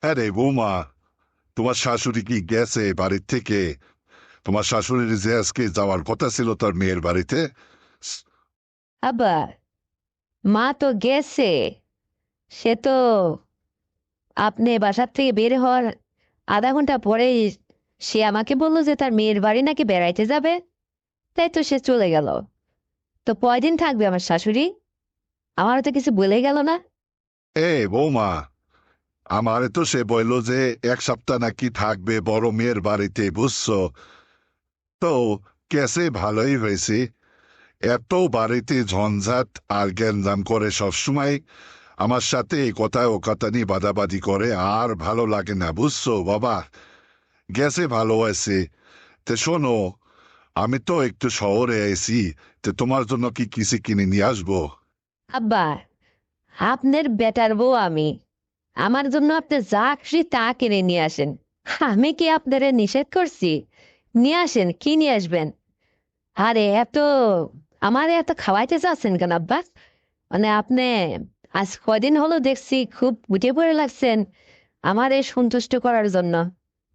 হ্যাঁ রে বৌমা, তোমার শাশুড়ি কি গেছে বাড়ির থেকে? তোমার শাশুড়ির যে আজকে যাওয়ার কথা ছিল তার মেয়ের বাড়িতে। আবার মা তো গেছে। সে তো আপনি বাসার থেকে বের হওয়ার আধা ঘন্টা পরেই সে আমাকে বললো যে তার মেয়ের বাড়ি নাকি বেড়াইতে যাবে। তাই তো সে চলে গেল। তো কয়দিন থাকবে আমার শাশুড়ি? আমারও তো কিছু বলে গেল না। বৌমা, আমারে তো সে বললো যে 1 সপ্তাহ নাকি থাকবে বড় মেয়ের বাড়িতে, বুঝছো? তো গেছে, ভালোই হয়েছে। এত বাড়িতে ঝঞ্ঝাট আর গ্যাঞ্জাম করে সবসময় আমার সাথে এই কথা ও কথা নিয়ে বাদাবাদি করে, আর ভালো লাগে না, বুঝছো বাবা? গেছে, ভালো আছে। তে শোনো, আমি তো একটু শহরে এসি, তো তোমার জন্য কি কিছু কিনে নিয়ে আসবো? আব্বা, আপনার বেটার বউ আমি। আমার জন্য আপনি যা খুশি তা কিনে নিয়ে আসেন। আমি কি আপনারে নিষেধ করছি? নিয়ে আসেন, কি নিয়ে আসবেন? আরে এত আমার এত খাওয়াইতে চাচ্ছেন কেন আব্বা? মানে আপনি আজ কদিন হলো দেখছি খুব উঠে পড়ে লাগছেন আমার এই সন্তুষ্ট করার জন্য।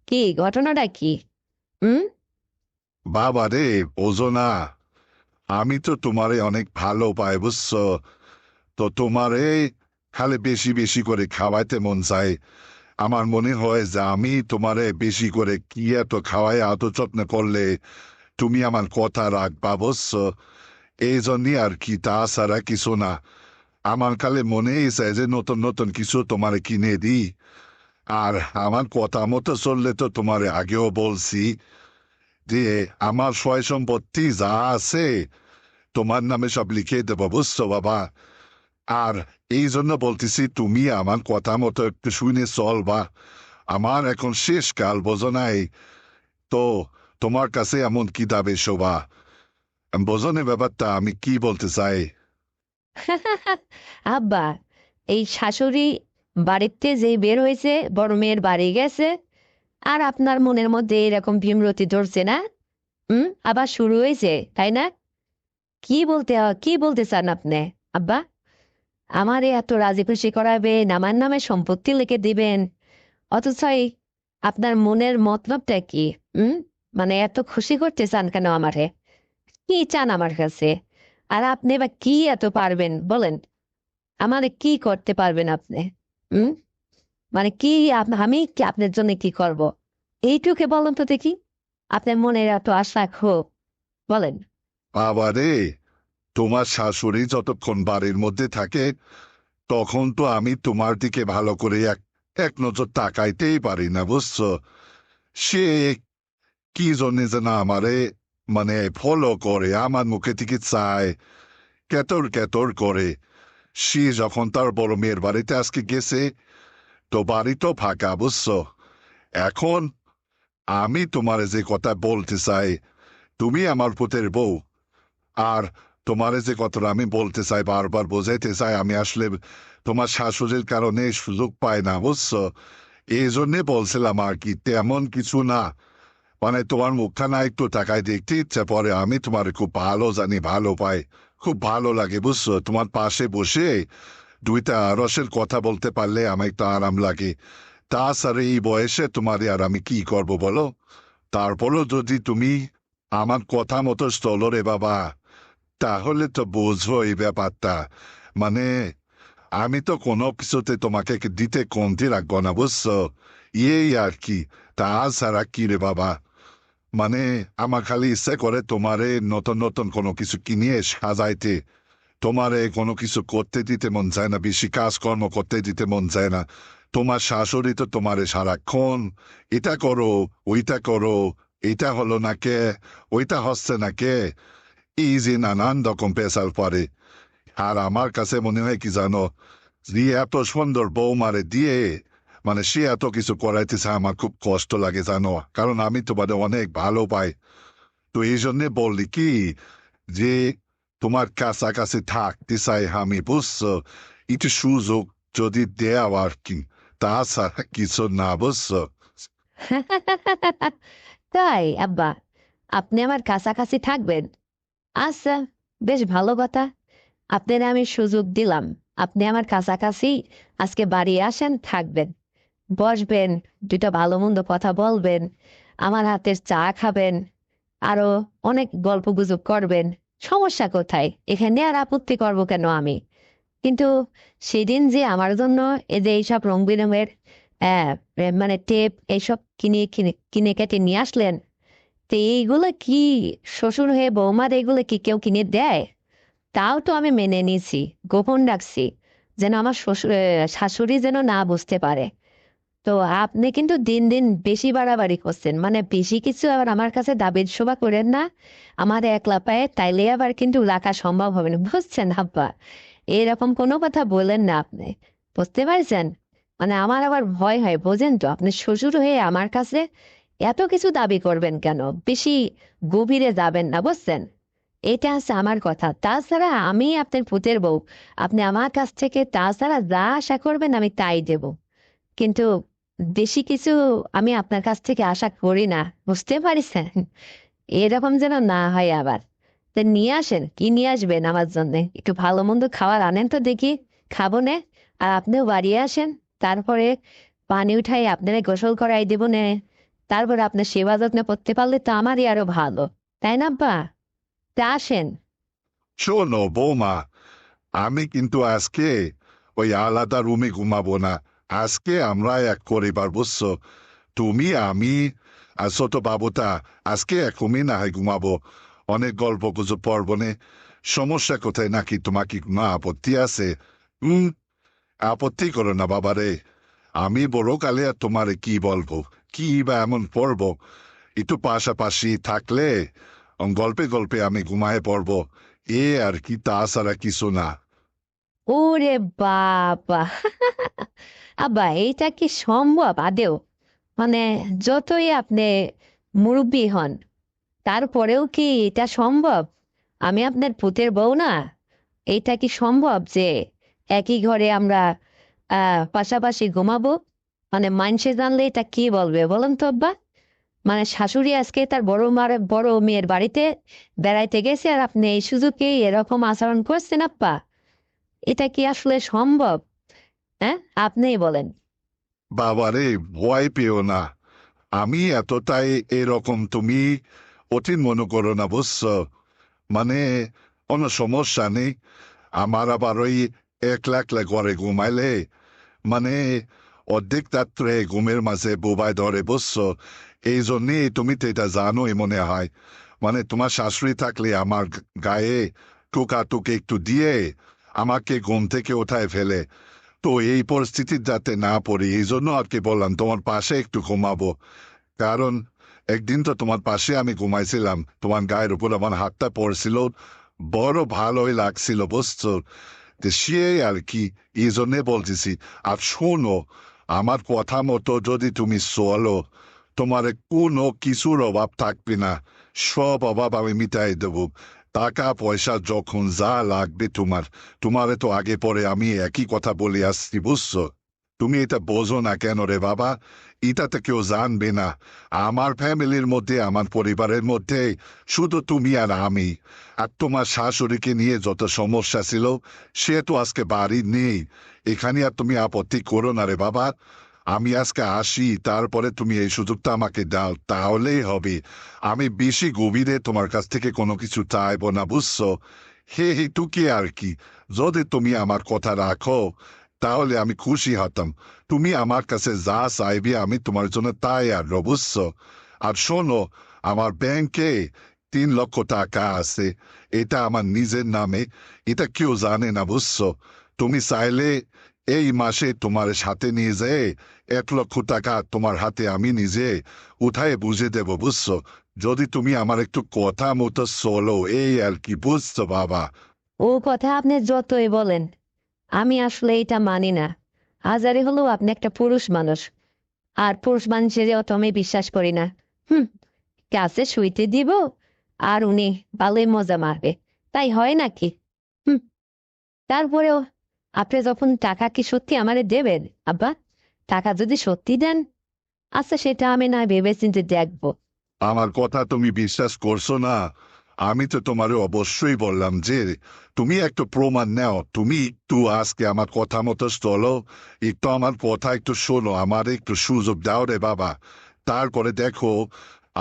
কি ঘটনাটা কি? হুম? বাবা রে, বোঝো না, আমি তো তোমারে অনেক ভালো পাই, বুঝছো? তো তোমারে খালি বেশি বেশি করে খাওয়াইতে মন চাই। আমার মনে হয় যে আমি তোমারে বেশি করে কি এত খাওয়াই এত যত্ন করলে তুমি আমার কথা রাখবা, বুঝছো? এই জন্যই আর কি, তাছাড়া কিছু না। আমার খালি মনেই চাই যে নতুন নতুন কিছু তোমারে কিনে দিই। আর আমার কথা মতো চললে তো তোমারে আগেও বলছি যে আমার সয় সম্পত্তি যা আছে তোমার নামে সব লিখে দেবো, বুঝছো বাবা? আর এই জন্য বলতেছি, তুমি আমার কথা মতো একটু শুনে চলবা। আমার এখন শেষকাল, বোঝো নাই? তো তোমার কাছে এমন কি দাবে শোভা? বোঝো না ব্যাপারটা আমি কি বলতে চাই? আব্বা, এই শাশুড়ি বাড়িতে যেই বের হয়েছে বড় মেয়ের বাড়ি গেছে, আর আপনার মনের মধ্যে এরকম ভীমরতি ধরছে না? আবার শুরু হয়েছে, তাই না? কি বলতে চান আপনি আব্বা? আমারে এত রাজি খুশি করাবেন, আমার নামে সম্পত্তি লিখে দিবেন, অথচ আপনার মনের মতলবটা কি? হুম? মানে এত খুশি করতে চান কেন আমারে? কি চান আমার কাছে? আর আপনি বা কি এত পারবেন বলেন? আমারে কি করতে পারবেন আপনি? হুম? মানে কি আমি কি আপনার জন্য কি করব? এইটুকে বলেন তো দেখি। আপনার মনের এত আশা ক্ষোভ, বলেন। বাবারে, তোমার শাশুড়ি যতক্ষণ বাড়ির মধ্যে থাকে তখন তো আমি তোমার দিকে ভালো করে এক এক নজর তাকাইতেই পারি না, বুঝছো? সে কি জন্যে যেন আমারে মানে ফলো করে, আমার মুখে দিকে চায়, কেতর কেতর করে। সে যখন তার বড় মেয়ের বাড়িতে আজকে গেছে, তো বাড়ি তো ফাঁকা, বুঝছো? এখন আমি তোমারে যে কথা বলতে চাই, তুমি আমার পুতের বউ। আর তোমারে যে কথাটা আমি বলতে চাই, বারবার বোঝাইতে চাই, আমি আসলে তোমার শাশুড়ির কারণে সুযোগ পাই না, বুঝছো? এই জন্যে বলছিলাম আর কি, তেমন কিছু না। মানে তোমার মুখখানা একটু তাকায় দেখতে ইচ্ছা পরে। আমি তোমার খুব ভালো জানি, ভালো পাই, খুব ভালো লাগে, বুঝছো? তোমার পাশে বসে দুইটা রসের কথা বলতে পারলে আমার একটু আরাম লাগে। তাছাড়া এই বয়সে তোমারে আর আমি কি করব বলো? তারপরও যদি তুমি আমার কথা মতো চলো রে বাবা, তাহলে তো বুঝবো এই ব্যাপারটা। মানে আমি তো কোনো কিছুতে তোমাকে দিতে কমতি রাখবো না, বুঝছো? এই আর কি। তাছাড়া কি রে বাবা, মানে আমার খালি ইচ্ছে করে তোমারে নতুন নতুন কোনো কিছু কিনিয়ে সাজাইতে। তোমারে কোনো কিছু করতে দিতে মন চায় না, বেশি কাজকর্ম করতে দিতে মন চায় না। তোমার শাশুড়ি তো তোমারে সারাক্ষণ এটা করো, ওইটা করো, এটা হলো না কে, ওইটা হচ্ছে না কে, এই যে নানান রকম পেশাল পরে। আর আমার কাছে মনে হয় কি জানো, যে এত সুন্দর বৌমারে দিয়ে মানে সে এত কিছু করাইতেছে, আমার খুব কষ্ট লাগে জানো, কারণ আমি তোমাদের অনেক ভালো পাই। তো এই জন্যে বললি কি যে তোমার কাছাকাছি থাকতে চাই আমি, বুঝছো? একটু সুযোগ যদি দেও আর কি, তাছাড়া কিছু না, বুঝছো? তাই আব্বা, আপনি আমার কাছাকাছি থাকবেন? আচ্ছা, বেশ ভালো কথা। আপনার আমি সুযোগ দিলাম, আপনি আমার কাছাকাছি আজকে বাড়ি আসেন, থাকবেন। বসবেন, দুইটা ভালো মন্দ কথা বলবেন, আমার হাতের চা খাবেন, আরো অনেক গল্প গুজব করবেন। সমস্যা কোথায়? এখানে আর আপত্তি করবো কেন আমি? কিন্তু সেদিন যে আমার জন্য এই যে এইসব রং বেরঙের মানে টেপ এইসব কিনে কিনে কিনে কেটে নিয়ে আসলেন, তো এইগুলো কি শ্বশুর হয়ে বৌমার এগুলো কি কেউ কিনে দেয়? তাও তো আমি মেনে নিয়েছি, গোপন রাখছি, যেন আমার শ্বশুর শাশুড়ি যেন না বুঝতে পারে। তো আপনি কিন্তু দিন দিন বেশি বাড়াবাড়ি করছেন, মানে বেশি কিছু আবার আমার কাছে দাবির সভা করেন না। আমার একলা পায়ে তাইলে আবার কিন্তু রাখা সম্ভব হবে না, বুঝছেন আব্বা? এরকম কোনো কথা বলেন না আপনি, বুঝতে পারছেন? মানে আমার আবার ভয় হয়, বোঝেন তো? আপনি শ্বশুর হয়ে আমার কাছে এত কিছু দাবি করবেন কেন? বেশি গভীরে যাবেন না, বুঝছেন? এটা আছে আমার কথা। তাছাড়া আমি আপনার পুতের বউ, আপনি আমার কাছ থেকে তাছাড়া যা আশা করবেন আমি তাই দেব। কিন্তু বেশি কিছু আমি আপনার কাছ থেকে আশা করি না, বুঝতে পারিছেন? এরকম যেন না হয় আবার। তা নিয়ে আসেন, কি নিয়ে আসবেন আমার জন্য? একটু ভালো মন্দ খাবার আনেন তো দেখি, খাবো নে। আর আপনিও বাড়ি আসেন, তারপরে পানি উঠাই আপনারা গোসল করাই দেবো নে। তারপর আপনার সেবা যত্ন করতে পারলে তো আমারই আরো ভালো, তাই না বা? তা আসেন। শোনো বৌমা, আমি কিন্তু আজকে ওই আলাদা রুমে ঘুমাবো না। আজকে আমরা এক পরিবার, বুঝছো? তুমি, আমি আর ছোট বাবুটা আজকে এক রুমে না হয় ঘুমাবো। অনেক গল্প গুজব পড়বনে। সমস্যা কোথায়? নাকি তোমার কি কোনো আপত্তি আছে? হুম, আপত্তি করো না বাবারে। আমি বড় কালে আর তোমারে কি বলবো, কি বা এমন পড়বো? একটু পাশাপাশি থাকলে গল্পে গল্পে আমি ঘুমায় পড়বো। এ আর কি, তাছাড়া কিছু না। ওরে বাবা! আব্বা, এইটা কি সম্ভব আদেও? মানে যতই আপনি মুরব্বী হন, তারপরেও কি এটা সম্ভব? আমি আপনার পুতের বউ না? এইটা কি সম্ভব যে একই ঘরে আমরা পাশাপাশি ঘুমাবো? মানে মানুষে জানলে এটা কি বলবে বলেন তো আব্বা? মানে শাশুড়ি আজকে তার বড় মেয়ের বাড়িতে বেড়াইতে গেছে, আর আপনি এই সুযোগে এরকম আচরণ করছেন আব্বা? এটা কি আসলে সম্ভব? হ্যাঁ, আপনিই বলেন। বাবারে, ভয় পেও না। আমি এতটাই এরকম তুমি অঠিন মনে করো না, বুঝছো? মানে কোনো সমস্যা নেই। আমার আবার ওই একলা একলা ঘরে ঘুমাইলে মানে অর্ধেক রাত্রে ঘুমের মাঝে বোবায় ধরে, বুঝছো? এই জন্যেই তুমি তো এটা জানোই মনে হয়। মানে তোমার শাশুড়ি থাকলে আমার গায়ে টোকাটুকি একটু দিয়ে আমাকে ঘুম থেকে ওঠায় ফেলে। তো এই পরিস্থিতির যাতে না পড়ি, এই জন্য আর কি বললাম তোমার পাশে একটু ঘুমাবো। কারণ একদিন তো তোমার পাশে আমি ঘুমাইছিলাম, তোমার গায়ের উপর আমার হাতটা পড়ছিল, বড় ভালোই লাগছিল, বুঝছো? তো সে আর কি, এই জন্যে বলতেছি। আর শোনো, আমার কথা মতো যদি তুমি চলো, তোমার কোনো কিছুর অভাব থাকবে না। সব অভাব আমি মিটাই দেবো। টাকা পয়সা যখন যা লাগবে তোমার, তোমারে তো আগে পরে আমি একই কথা বলে আসছি, বুঝছো? তুমি এটা বোঝো না কেন রে বাবা? এটা তো কেউ জানবে না। আমার ফ্যামিলির মধ্যে, আমার পরিবারের মধ্যে শুধু তুমি আর আমি। আর তোমার শাশুড়িকে নিয়ে যত সমস্যা ছিল, সে তো আজকে বাড়ি নেই। এখানে আর তুমি আপত্তি করো না রে বাবা। আমি আজকে আসি, তারপরে তুমি এই সুযোগটা আমাকে দাও, তাহলেই হবে। আমি বেশি গভীরে তোমার কাছ থেকে কোনো কিছু চাইবো না, বুঝছো? হে হে, টুকি আর কি। যদি তুমি আমার কথা রাখো, তাহলে আমি খুশি হতাম। তুমি আমার কাছে যা চাইবে আমি তোমার জন্য তাই আর, বুঝছো? আর শোনো, আমার ব্যাংকে 3 লক্ষ টাকা আছে। এটা আমার নিজের নামে। এটা কেউ জানে না, বুঝছো? তুমি চাইলে এই মাসে তোমার সাথে নিয়ে যেয়ে 1 লক্ষ টাকা তোমার হাতে আমি নিজে উঠায় বুঝে দেব, বুঝছো? যদি তুমি আমার একটু কথা মতো চলো, এই আর কি, বুঝছো বাবা? ও কথা আপনি যতই বলেন, আমি আসলে এটা মানি না। হাজারে হলেও আপনি একটা পুরুষ মানুষ, আর পুরুষ মানুষের অত আমি বিশ্বাস করি না। হুম, কাছে শুইতে দিব, আর উনি ভালোই মজা মারবে, তাই হয় নাকি? হুম। তারপরেও আপনি যখন টাকা কি সত্যি আমারে দেবেন আব্বা? টাকা যদি সত্যি দেন, আচ্ছা সেটা আমি না ভেবে চিন্তে দেখবো। আমার কথা তুমি বিশ্বাস করছো না? আমি তো তোমারে অবশ্যই বললাম যে তুমি একটু প্রমাণ নাও, তুমি একটু আজকে আমার কথা মতো চলো, একটু আমার কথা একটু শোনো, আমার একটু সুযোগ দাও রে বাবা। তারপরে দেখো,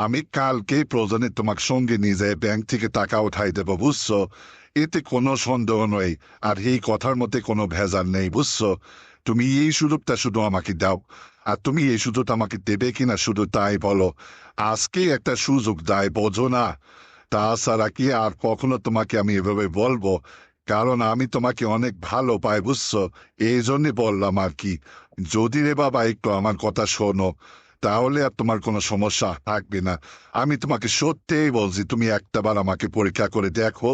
আমি কালকেই প্রয়োজনে তোমার সঙ্গে নিয়ে যাই ব্যাংক থেকে টাকা উঠাই দেবো, বুঝছো? এতে কোনো সন্দেহ নেই, আর এই কথার মধ্যে কোনো ভেজাল নেই, বুঝছো? তুমি এই সুযোগটা শুধু আমাকে দাও, আর তুমি এই সুযোগটা আমাকে দেবে কিনা শুধু তাই বলো। আজকে একটা সুযোগ দেয়, বোঝো না? তাছাড়া কি আর কখনো তোমাকে আমি এভাবে বলবো? কারণ আমি তোমাকে অনেক ভালো পাই, বুঝছো? এই জন্যে বললাম আর কি। যদি রে বাবা একটু আমার কথা শোনো, তাহলে আর তোমার কোনো সমস্যা থাকবে না। আমি তোমাকে সত্যিই বলছি, তুমি একটাবার আমাকে পরীক্ষা করে দেখো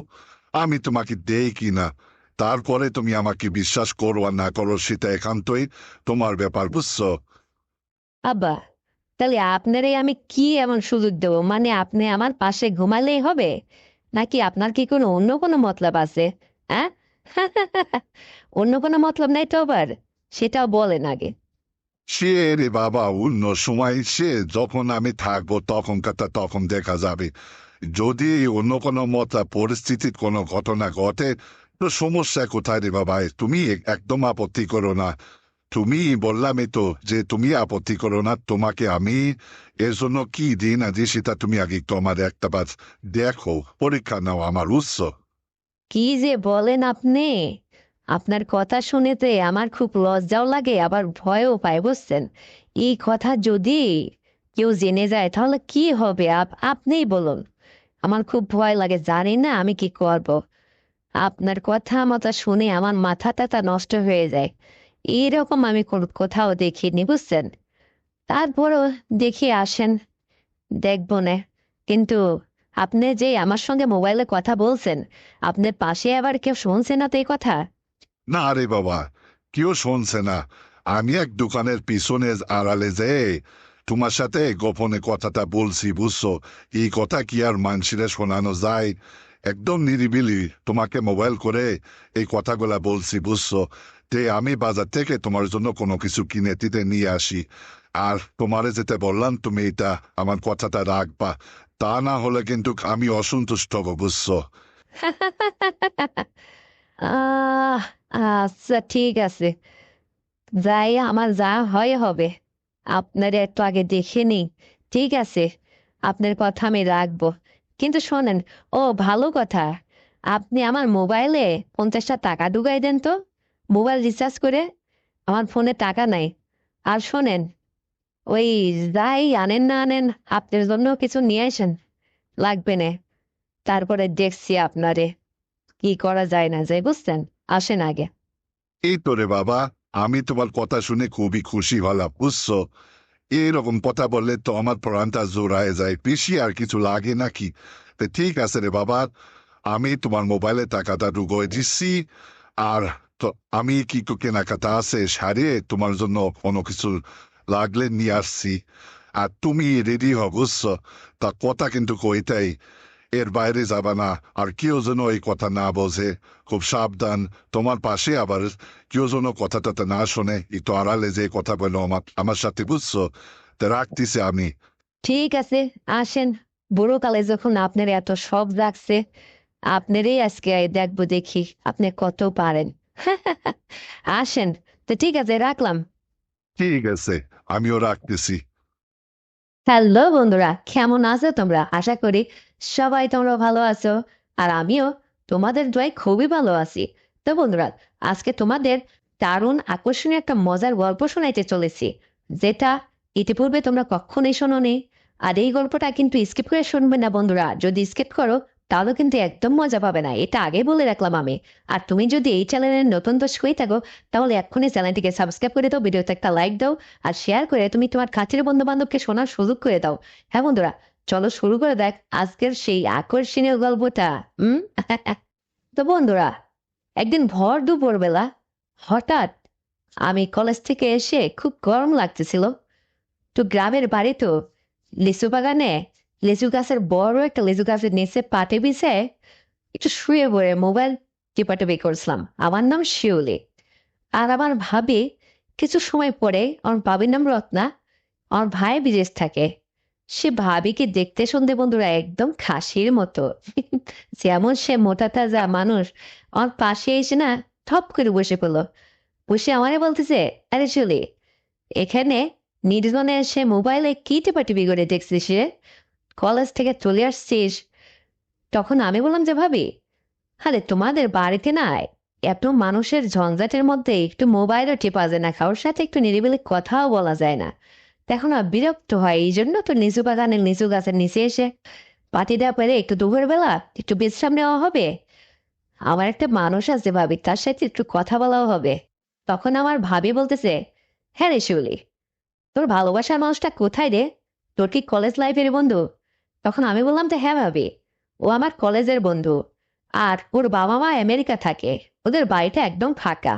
আমি তোমাকে দেই কিনা। তারপরে তুমি আমাকে বিশ্বাস করো আর না করো সেটা একান্তই তোমার ব্যাপার, বুঝছো? আব্বা, তাহলে আপনারই আমি কি এমন সুযোগ দেবো? মানে আপনি আমার পাশে ঘুমালেই হবে, নাকি আপনার কি কোনো অন্য কোনো মতলব আছে? হ্যাঁ? অন্য কোনো মতলব নাই তো আবার? সেটাও বলেন আগে। সে রে বাবা, অন্য সময় সে যখন আমি থাকবো তখনকারটা তখন দেখা যাবে। যদি অন্য কোনো মত পরিস্থিতির কোনো ঘটনা ঘটে, তো সমস্যা কোথায় রে বাবা? তুমি একদম আপত্তি করো না। তুমি বললামই তো যে তুমি আপত্তি করো না, তোমাকে আমি এর জন্য কি দিই না দিই সেটা তুমি আগে একটু আমার একটা বার দেখো, পরীক্ষা নাও আমার, উৎস। কি যে বলেন আপনি! আপনার কথা শুনেতে আমার খুব লজ্জাও লাগে, আবার ভয়ও পায়, বুঝছেন? এই কথা যদি কেউ জেনে যায় তাহলে কি হবে? আপনিই বলুন। আমার খুব ভয় লাগে, জানি না আমি কি করব। আপনার কথা মতো শুনে আমার মাথা টাথা নষ্ট হয়ে যায়। এইরকম আমি কোথাও দেখিনি, বুঝছেন? তারপরও দেখি আসেন, দেখবো না। কিন্তু আপনি যে আমার সঙ্গে মোবাইলে কথা বলছেন, আপনার পাশে আবার কেউ শুনছে না তো এই কথা? না রে বাবা, কেউ শুনছে না। আমি এক দোকানের পিছনে আড়ালে যেয়ে তোমার সাথে গোপনে কথাটা বলছি, বুঝছো? এই কথা কি আর মানুষেরা শোনানো যায়? একদম নিরিবিলি তোমাকে মোবাইল করে এই কথাগুলা বলছি, বুঝছো? তে আমি বাজার থেকে তোমার জন্য কোনো কিছু কিনে টিতে নিয়ে আসি। আর তোমারে যেতে বললাম তুমি এটা আমার কথাটা রাখবা, তা না হলে কিন্তু আমি অসন্তুষ্ট হব, বুঝছো? আহ আচ্ছা, ঠিক আছে, যাই আমার যা হয় হবে। আপনার একটু আগে দেখে নিই। ঠিক আছে, আপনার কথা আমি রাখবো। কিন্তু শোনেন, ও ভালো কথা, আপনি আমার মোবাইলে 50টা টাকা ঢুকাই দেন তো, মোবাইল রিচার্জ করে। আমার ফোনে টাকা নাই। আর শোনেন, ওই যাই আনেন না আনেন, আপনার জন্য কিছু নিয়ে আসেন, লাগবে না। তারপরে দেখছি আপনারে কি করা যায় না যায়, বুঝছেন? আসেন আগে। এই তো রে বাবা, আমি তোমার কথা শুনে খুবই খুশি হলাম, বুঝছো? এরকম কথা বললে তো আমার প্রাণটা জোড়ায় যায়, বেশি আর কিছু লাগে নাকি? তো ঠিক আছে রে বাবা, আমি তোমার মোবাইলে টাকাটা ঢুকিয়ে দিচ্ছি। আর তো আমি কি তো কেনাকাটা আছে সারিয়ে তোমার জন্য কোনো কিছু লাগলে নিয়ে আসছি। আর তুমি রেডি হও, বুঝছো? তা কথা কিন্তু কইতাই, এর বাইরে যাবা না, আর কেউ যেন এই কথা না বোঝে। খুব সাবধান, তোমার পাশে আবার কেউ যেন কথাটাতে না শোনে, একটু আড়ালে যে কথা বলো আমার সাথে, বুঝছো? তা রাখতেছি আমি। ঠিক আছে, আসেন। বুড়োকালে যখন আপনার এত শখ জাগছে, আপনারই আজকে দেখবো, দেখি আপনি কত পারেন। আসেন। তো ঠিক আছে, রাখলাম। ঠিক আছে, আমিও রাখতেছি। হ্যালো বন্ধুরা, কেমন আছো তোমরা? আশা করি সবাই তোমরা ভালো আছো। আর আমিও তোমাদের দোয়ায় খুবই ভালো আছি। তো বন্ধুরা, আজকে তোমাদের দারুণ আকর্ষণীয় একটা মজার গল্প শোনাইতে চলেছি, যেটা ইতিপূর্বে তোমরা কখনোই শোনোনি। আর এই গল্পটা কিন্তু স্কিপ করে শুনবে না বন্ধুরা। যদি স্কিপ করো তাহলে কিন্তু একদম মজা পাবে না, এটা আগে বলে রাখলাম আমি। আর তুমি যদি এই চ্যানেলের নতুন দর্শক হয়ে থাকো, তাহলে এক্ষুনি চ্যানেলটিকে সাবস্ক্রাইব করে দাও, ভিডিওতে একটা লাইক দাও, আর শেয়ার করে তুমি তোমার কাছের বন্ধু বান্ধবকে শোনার সুযোগ করে দাও। হ্যাঁ বন্ধুরা, চলো শুরু করে দেখ আজকের সেই আকর্ষণীয় গল্পটা। হুম। তো বন্ধুরা, একদিন ভর দুপুর বেলা হঠাৎ আমি কলেজ থেকে এসে খুব গরম লাগতেছিল। তো গ্রামের বাড়ি তো, লিচু বাগানে লিচু গাছের বড় একটা লিচু গাছের নিচে পাটে বিছে একটু শুয়ে পড়ে মোবাইল টিপাটিপি করছিলাম। আমার নাম শিউলি। আর আমার ভাবি কিছু সময় পরে, আমার ভাবির নাম রত্না, আমার ভাই বিদেশ থাকে। সে ভাবিকে দেখতে শুনতে বন্ধুরা একদম খাসির মতো। যেমন সে মোটা তাজা মানুষ, আমার পাশে এসে না থপ করে বসে পড়লো। বসে আমারে বলতেছে, আরে চলি এখানে নির্জনে এসে মোবাইলে কি টিপাটিপি করে দেখছিস রে? কলেজ থেকে চলে আসছিস? তখন আমি বললাম যে ভাবি, আরে তোমাদের বাড়িতে না এত মানুষের ঝঞ্ঝাটের মধ্যে একটু মোবাইলও টেপা যায় না, কারোর সাথে একটু নিরিবিলি কথাও বলা যায় না। তখন না বিরক্ত হয়, এই জন্য তো নিচু বাগানের নিচু গাছের নিচে এসে পাটি দেওয়া পেরে একটু দুপুরবেলা একটু বিশ্রাম নেওয়া হবে। আমার একটা মানুষ আছে ভাবি, তার সাথে একটু কথা বলাও হবে। তখন আমার ভাবি বলতেছে, হ্যাঁ রে শিউলি, তোর ভালোবাসার মানুষটা কোথায় রে? তোর কি কলেজ লাইফের বন্ধু? তখন আমি বললাম যে হ্যাঁ ভাবি, ও আমার কলেজের বন্ধু। আর ওর বাবা মা আমেরিকা থাকে, ওদের বাড়িটা একদম ফাঁকা।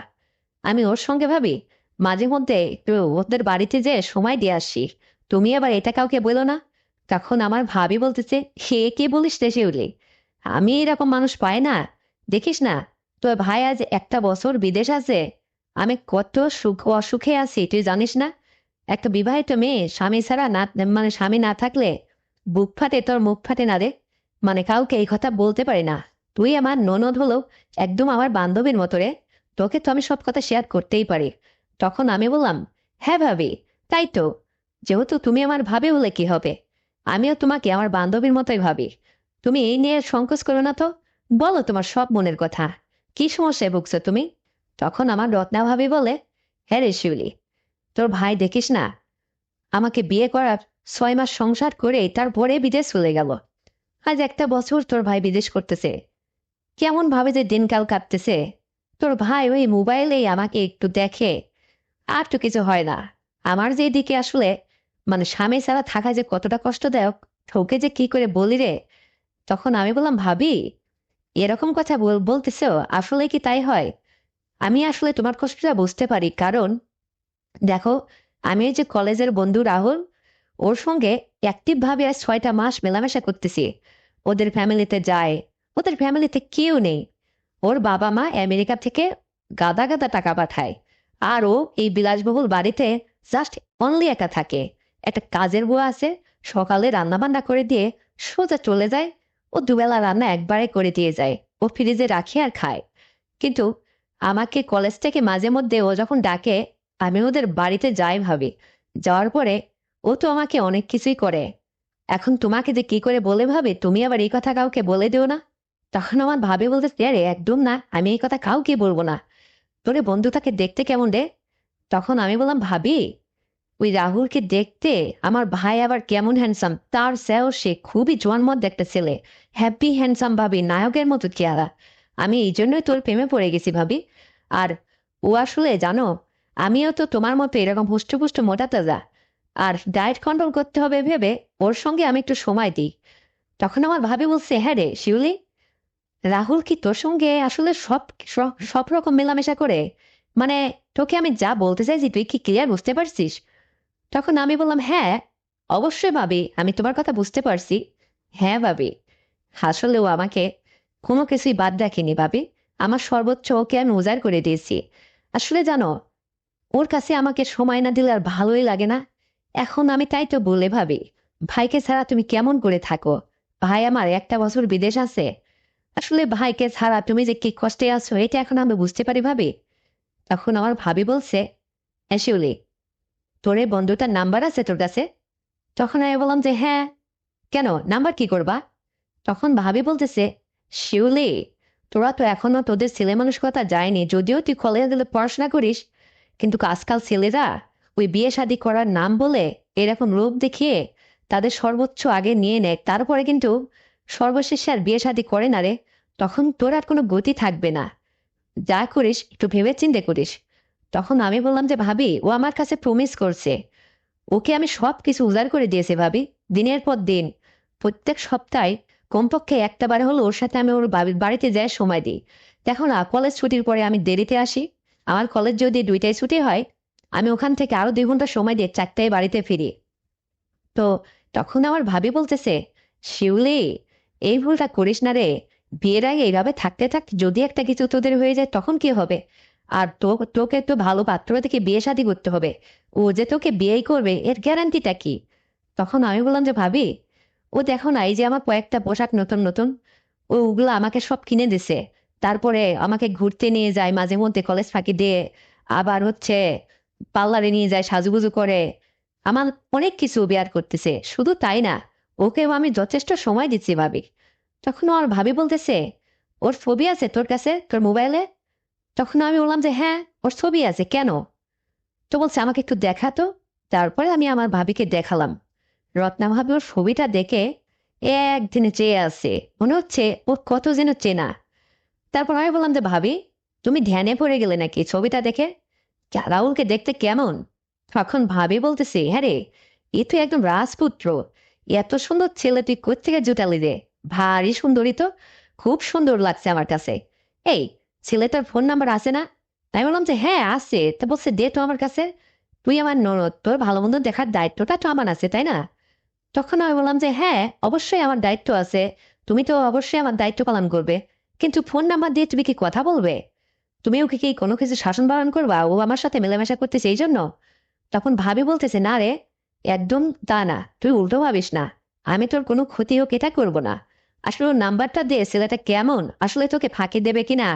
আমি ওর সঙ্গে ভাবি মাঝে মধ্যে একটু ওদের বাড়িতে যেয়ে সময় দিয়ে আসি। তুমি আবার এটা কাউকে বলো না। তখন আমার ভাবি বলতেছে, হে কে বলিস রে শিউলি, আমি এরকম মানুষ পাই না। দেখিস না, তোর ভাই আজ একটা বছর বিদেশ আছে, আমি কত সুখ অসুখে আছি তুই জানিস না? একটা বিবাহিত মেয়ে স্বামী ছাড়া না, মানে স্বামী না থাকলে বুক ফাটে, তোর মুখ ফাটে না রে? মানে কাউকে এই কথা বলতে পারি না। তুই আমার ননদ হলেও একদম আমার বান্ধবীর মতো রে, তোকে তো আমি সব কথা শেয়ার করতেই পারি। তখন আমি বললাম, হ্যাঁ ভাবি, তাই তো। যেহেতু তুমি আমার ভাবি হলে কি হবে, আমিও তোমাকে আমার বান্ধবীর মতোই ভাবি। তুমি এই নিয়ে সংকোচ করো না তো, বলো তোমার সব মনের কথা। কি সমস্যায় ভুগছো তুমি? তখন আমার রত্না ভাবি বলে, হ্যাঁ রে শিউলি, তোর ভাই দেখিস না, আমাকে বিয়ে করার 6 মাস সংসার করে তারপরে বিদেশ চলে গেল। আজ একটা বছর তোর ভাই বিদেশ করতেছে, কেমন ভাবে যে দিনকাল কাটতেছে। তোর ভাই ওই মোবাইলেই আমাকে একটু দেখে, আর তো কিছু হয় না। আমার যে দিকে আসলে মানে স্বামী ছাড়া থাকা যে কতটা কষ্টদায়ক, তোকে যে কি করে বলি রে। তখন আমি বললাম, ভাবি এরকম কথা বলতেছো, আসলে কি তাই হয়? আমি আসলে তোমার কষ্টটা বুঝতে পারি, কারণ দেখো, আমি ওই যে কলেজের বন্ধু রাহুল, ওর সঙ্গে অ্যাক্টিভ ভাবে আজ 6টা মাস মেলামেশা করতেছি। ওদের ফ্যামিলিতে যায়, ওদের ফ্যামিলিতে কেউ নেই। ওর বাবা মা আমেরিকা থেকে গাদা গাদা টাকা পাঠায়, আর ও এই বিলাসবহুল বাড়িতে জাস্ট অনলি একা থাকে। একটা কাজের বুয়া আছে, সকালে রান্না বান্না করে দিয়ে সোজা চলে যায়। ও দুবেলা রান্না একবারে করে দিয়ে যায়, ও ফ্রিজে রাখে আর খায়। কিন্তু আমাকে কলেজ থেকে মাঝে মধ্যে ও যখন ডাকে, আমি ওদের বাড়িতে যাই ভাবি। যাওয়ার পরে ও তো আমাকে অনেক কিছুই করে। এখন তোমাকে যে কি করে বলে ভাবে, তুমি আবার এই কথা কাউকে বলে দিও না। তখন আমার ভাবি বলতে, আরে একদম না, আমি এই কথা কাউকে বলবো না। তোরে বন্ধুটাকে দেখতে কেমন রে? তখন আমি বললাম, ভাবি ওই রাহুলকে দেখতে আমার ভাই আবার কেমন হ্যান্ডসাম, তার সেও সে খুবই জোয়ানমদ্দ একটা ছেলে। হ্যাপি হ্যান্ডসাম ভাবি, নায়কের মতো চেহারা। আমি এই জন্যই তোর প্রেমে পড়ে গেছি ভাবি। আর ও আসলে জানো, আমিও তো তোমার মতো এরকম হুষ্টপুষ্ট মোটা তাজা, আর ডায়েট কন্ট্রোল করতে হবে ভেবে ওর সঙ্গে আমি একটু সময় দিই। তখন আমার ভাবি বলছে, হ্যাঁ রে শিউলি, রাহুল কি তোর সঙ্গে আসলে সব সব সব রকম মেলামেশা করে? মানে তোকে আমি যা বলতে চাইছি তুই কি ক্লিয়ার বুঝতে পারছিস? তখন আমি বললাম, হ্যাঁ অবশ্যই ভাবি, আমি তোমার কথা বুঝতে পারছি। হ্যাঁ ভাবি, আসলে ও আমাকে কোনো কিছুই বাদ রাখিনি ভাবি। আমার সর্বোচ্চ ওকে আমি উজাড় করে দিয়েছি। আসলে জানো, ওর কাছে আমাকে সময় না দিলে আর ভালোই লাগে না। এখন আমি তাই তো বলে ভাবি, ভাইকে ছাড়া তুমি কেমন করে থাকো? ভাই আমার একটা বছর বিদেশ আছে। আসলে ভাইকে ছাড়া তুমি যে কি কষ্টে আছো এটা এখন আমি বুঝতে পারি ভাবি। তখন আমার ভাবি বলছে, হ্যাঁ শিউলি, তোর এই বন্ধুটার নাম্বার আছে তোর কাছে? তখন আমি বললাম যে হ্যাঁ, কেন নাম্বার কি করবা? তখন ভাবি বলতেছে, শিউলি, তোরা তো এখনো তোদের ছেলে মানুষকতা যায়নি, যদিও তুই কলেজে গেলে পড়াশোনা করিস, কিন্তু আজকাল ছেলেরা ওই বিয়ে শাদী করার নাম বলে এরকম রূপ দেখিয়ে তাদের সর্বোচ্চ আগে নিয়ে নেয়, তারপরে কিন্তু সর্বশেষে আর বিয়ে শাদী করে না রে। তখন তোর আর কোনো গতি থাকবে না। যা করিস একটু ভেবে চিন্তে করিস। তখন আমি বললাম যে ভাবি, ও আমার কাছে প্রমিস করছে, ওকে আমি সব কিছু উজাড় করে দিয়েছি ভাবি। দিনের পর দিন, প্রত্যেক সপ্তাহে কমপক্ষে একটা বার হলো ওর সাথে আমি ওর বাড়িতে যাই, সময় দিই। দেখো না, কলেজ ছুটির পরে আমি দেরিতে আসি। আমার কলেজ যদি 2টায় ছুটি হয়, আমি ওখান থেকে আরো 2 ঘন্টা সময় দিয়ে 4টায় বাড়িতে ফিরি। তো তখন আমার ভাবি বলতেছে, শিউলি, এই ভুলটা করিস না রে। বিয়ের আগে এইভাবে থাকতে থাকতে যদি একটা কিছু তোদের হয়ে যায় তখন কি হবে? আর তোকে তো ভালো পাত্র থেকে বিয়ে শাদী করতে হবে। ও যে তোকে বিয়েই করবে এর গ্যারান্টিটা কি? তখন আমি বললাম যে ভাবি, ও দেখো না, এই যে আমার কয়েকটা পোশাক নতুন নতুন, ওগুলো আমাকে সব কিনে দিছে। তারপরে আমাকে ঘুরতে নিয়ে যায় মাঝে মধ্যে কলেজ ফাঁকি দিয়ে, আবার হচ্ছে পার্লারে নিয়ে যায়, সাজুগুজু করে, আমার অনেক কিছু বেয়ার করতেছে। শুধু তাই না, ওকেও আমি যথেষ্ট সময় দিচ্ছি ভাবি। তখন আমার ভাবি বলতেছে, ওর ছবি আছে তোর কাছে, তোর মোবাইলে? তখন আমি বললাম যে হ্যাঁ, ওর ছবি আছে, কেন? তো বলছে আমাকে একটু দেখাতো। তারপরে আমি আমার ভাবিকে দেখালাম। রত্না ভাবি ওর ছবিটা দেখে একদিনে চেয়ে আছে, মনে হচ্ছে ও কত যেন চেনা। তারপর আমি বললাম যে ভাবি, তুমি ধ্যানে পড়ে গেলে নাকি ছবিটা দেখে? রাহুলকে দেখতে কেমন? তখন ভাবি বলতেছে, হ্যাঁ রে, এ তো একদম রাজপুত্র, এত সুন্দর ছেলে তুই কোত্থেকে জুটালি রে? ভারী সুন্দরী তো, খুব সুন্দর লাগছে আমার কাছে। এই, ছেলেটার ফোন নাম্বার আছে না? আমি বললাম যে হ্যাঁ আছে। তা বলছে দে তো আমার কাছে, তুই আমার ননদ, তোর ভালো মন্দ দেখার দায়িত্বটা তো আমার আছে, তাই না? তখন আমি বললাম যে হ্যাঁ, অবশ্যই আমার দায়িত্ব আছে, তুমি তো অবশ্যই আমার দায়িত্ব পালন করবে। কিন্তু ফোন নাম্বার দিয়ে তুমি কি কথা বলবে? তুমি ওকে কি কোনো কিছু শাসন পালন করবা, ও আমার সাথে মেলামেশা করতেছে এই জন্য? তখন ভাবি বলতেছে, না রে, একদম তা না, তুই উল্টো ভাবিস না, আমি তোর কোনো ক্ষতি হোক এটা করবো না। আসলে ওর নাম্বারটা দে, ছেলেটা কেমন, আসলে তোকে ফাঁকি দেবে কিনা,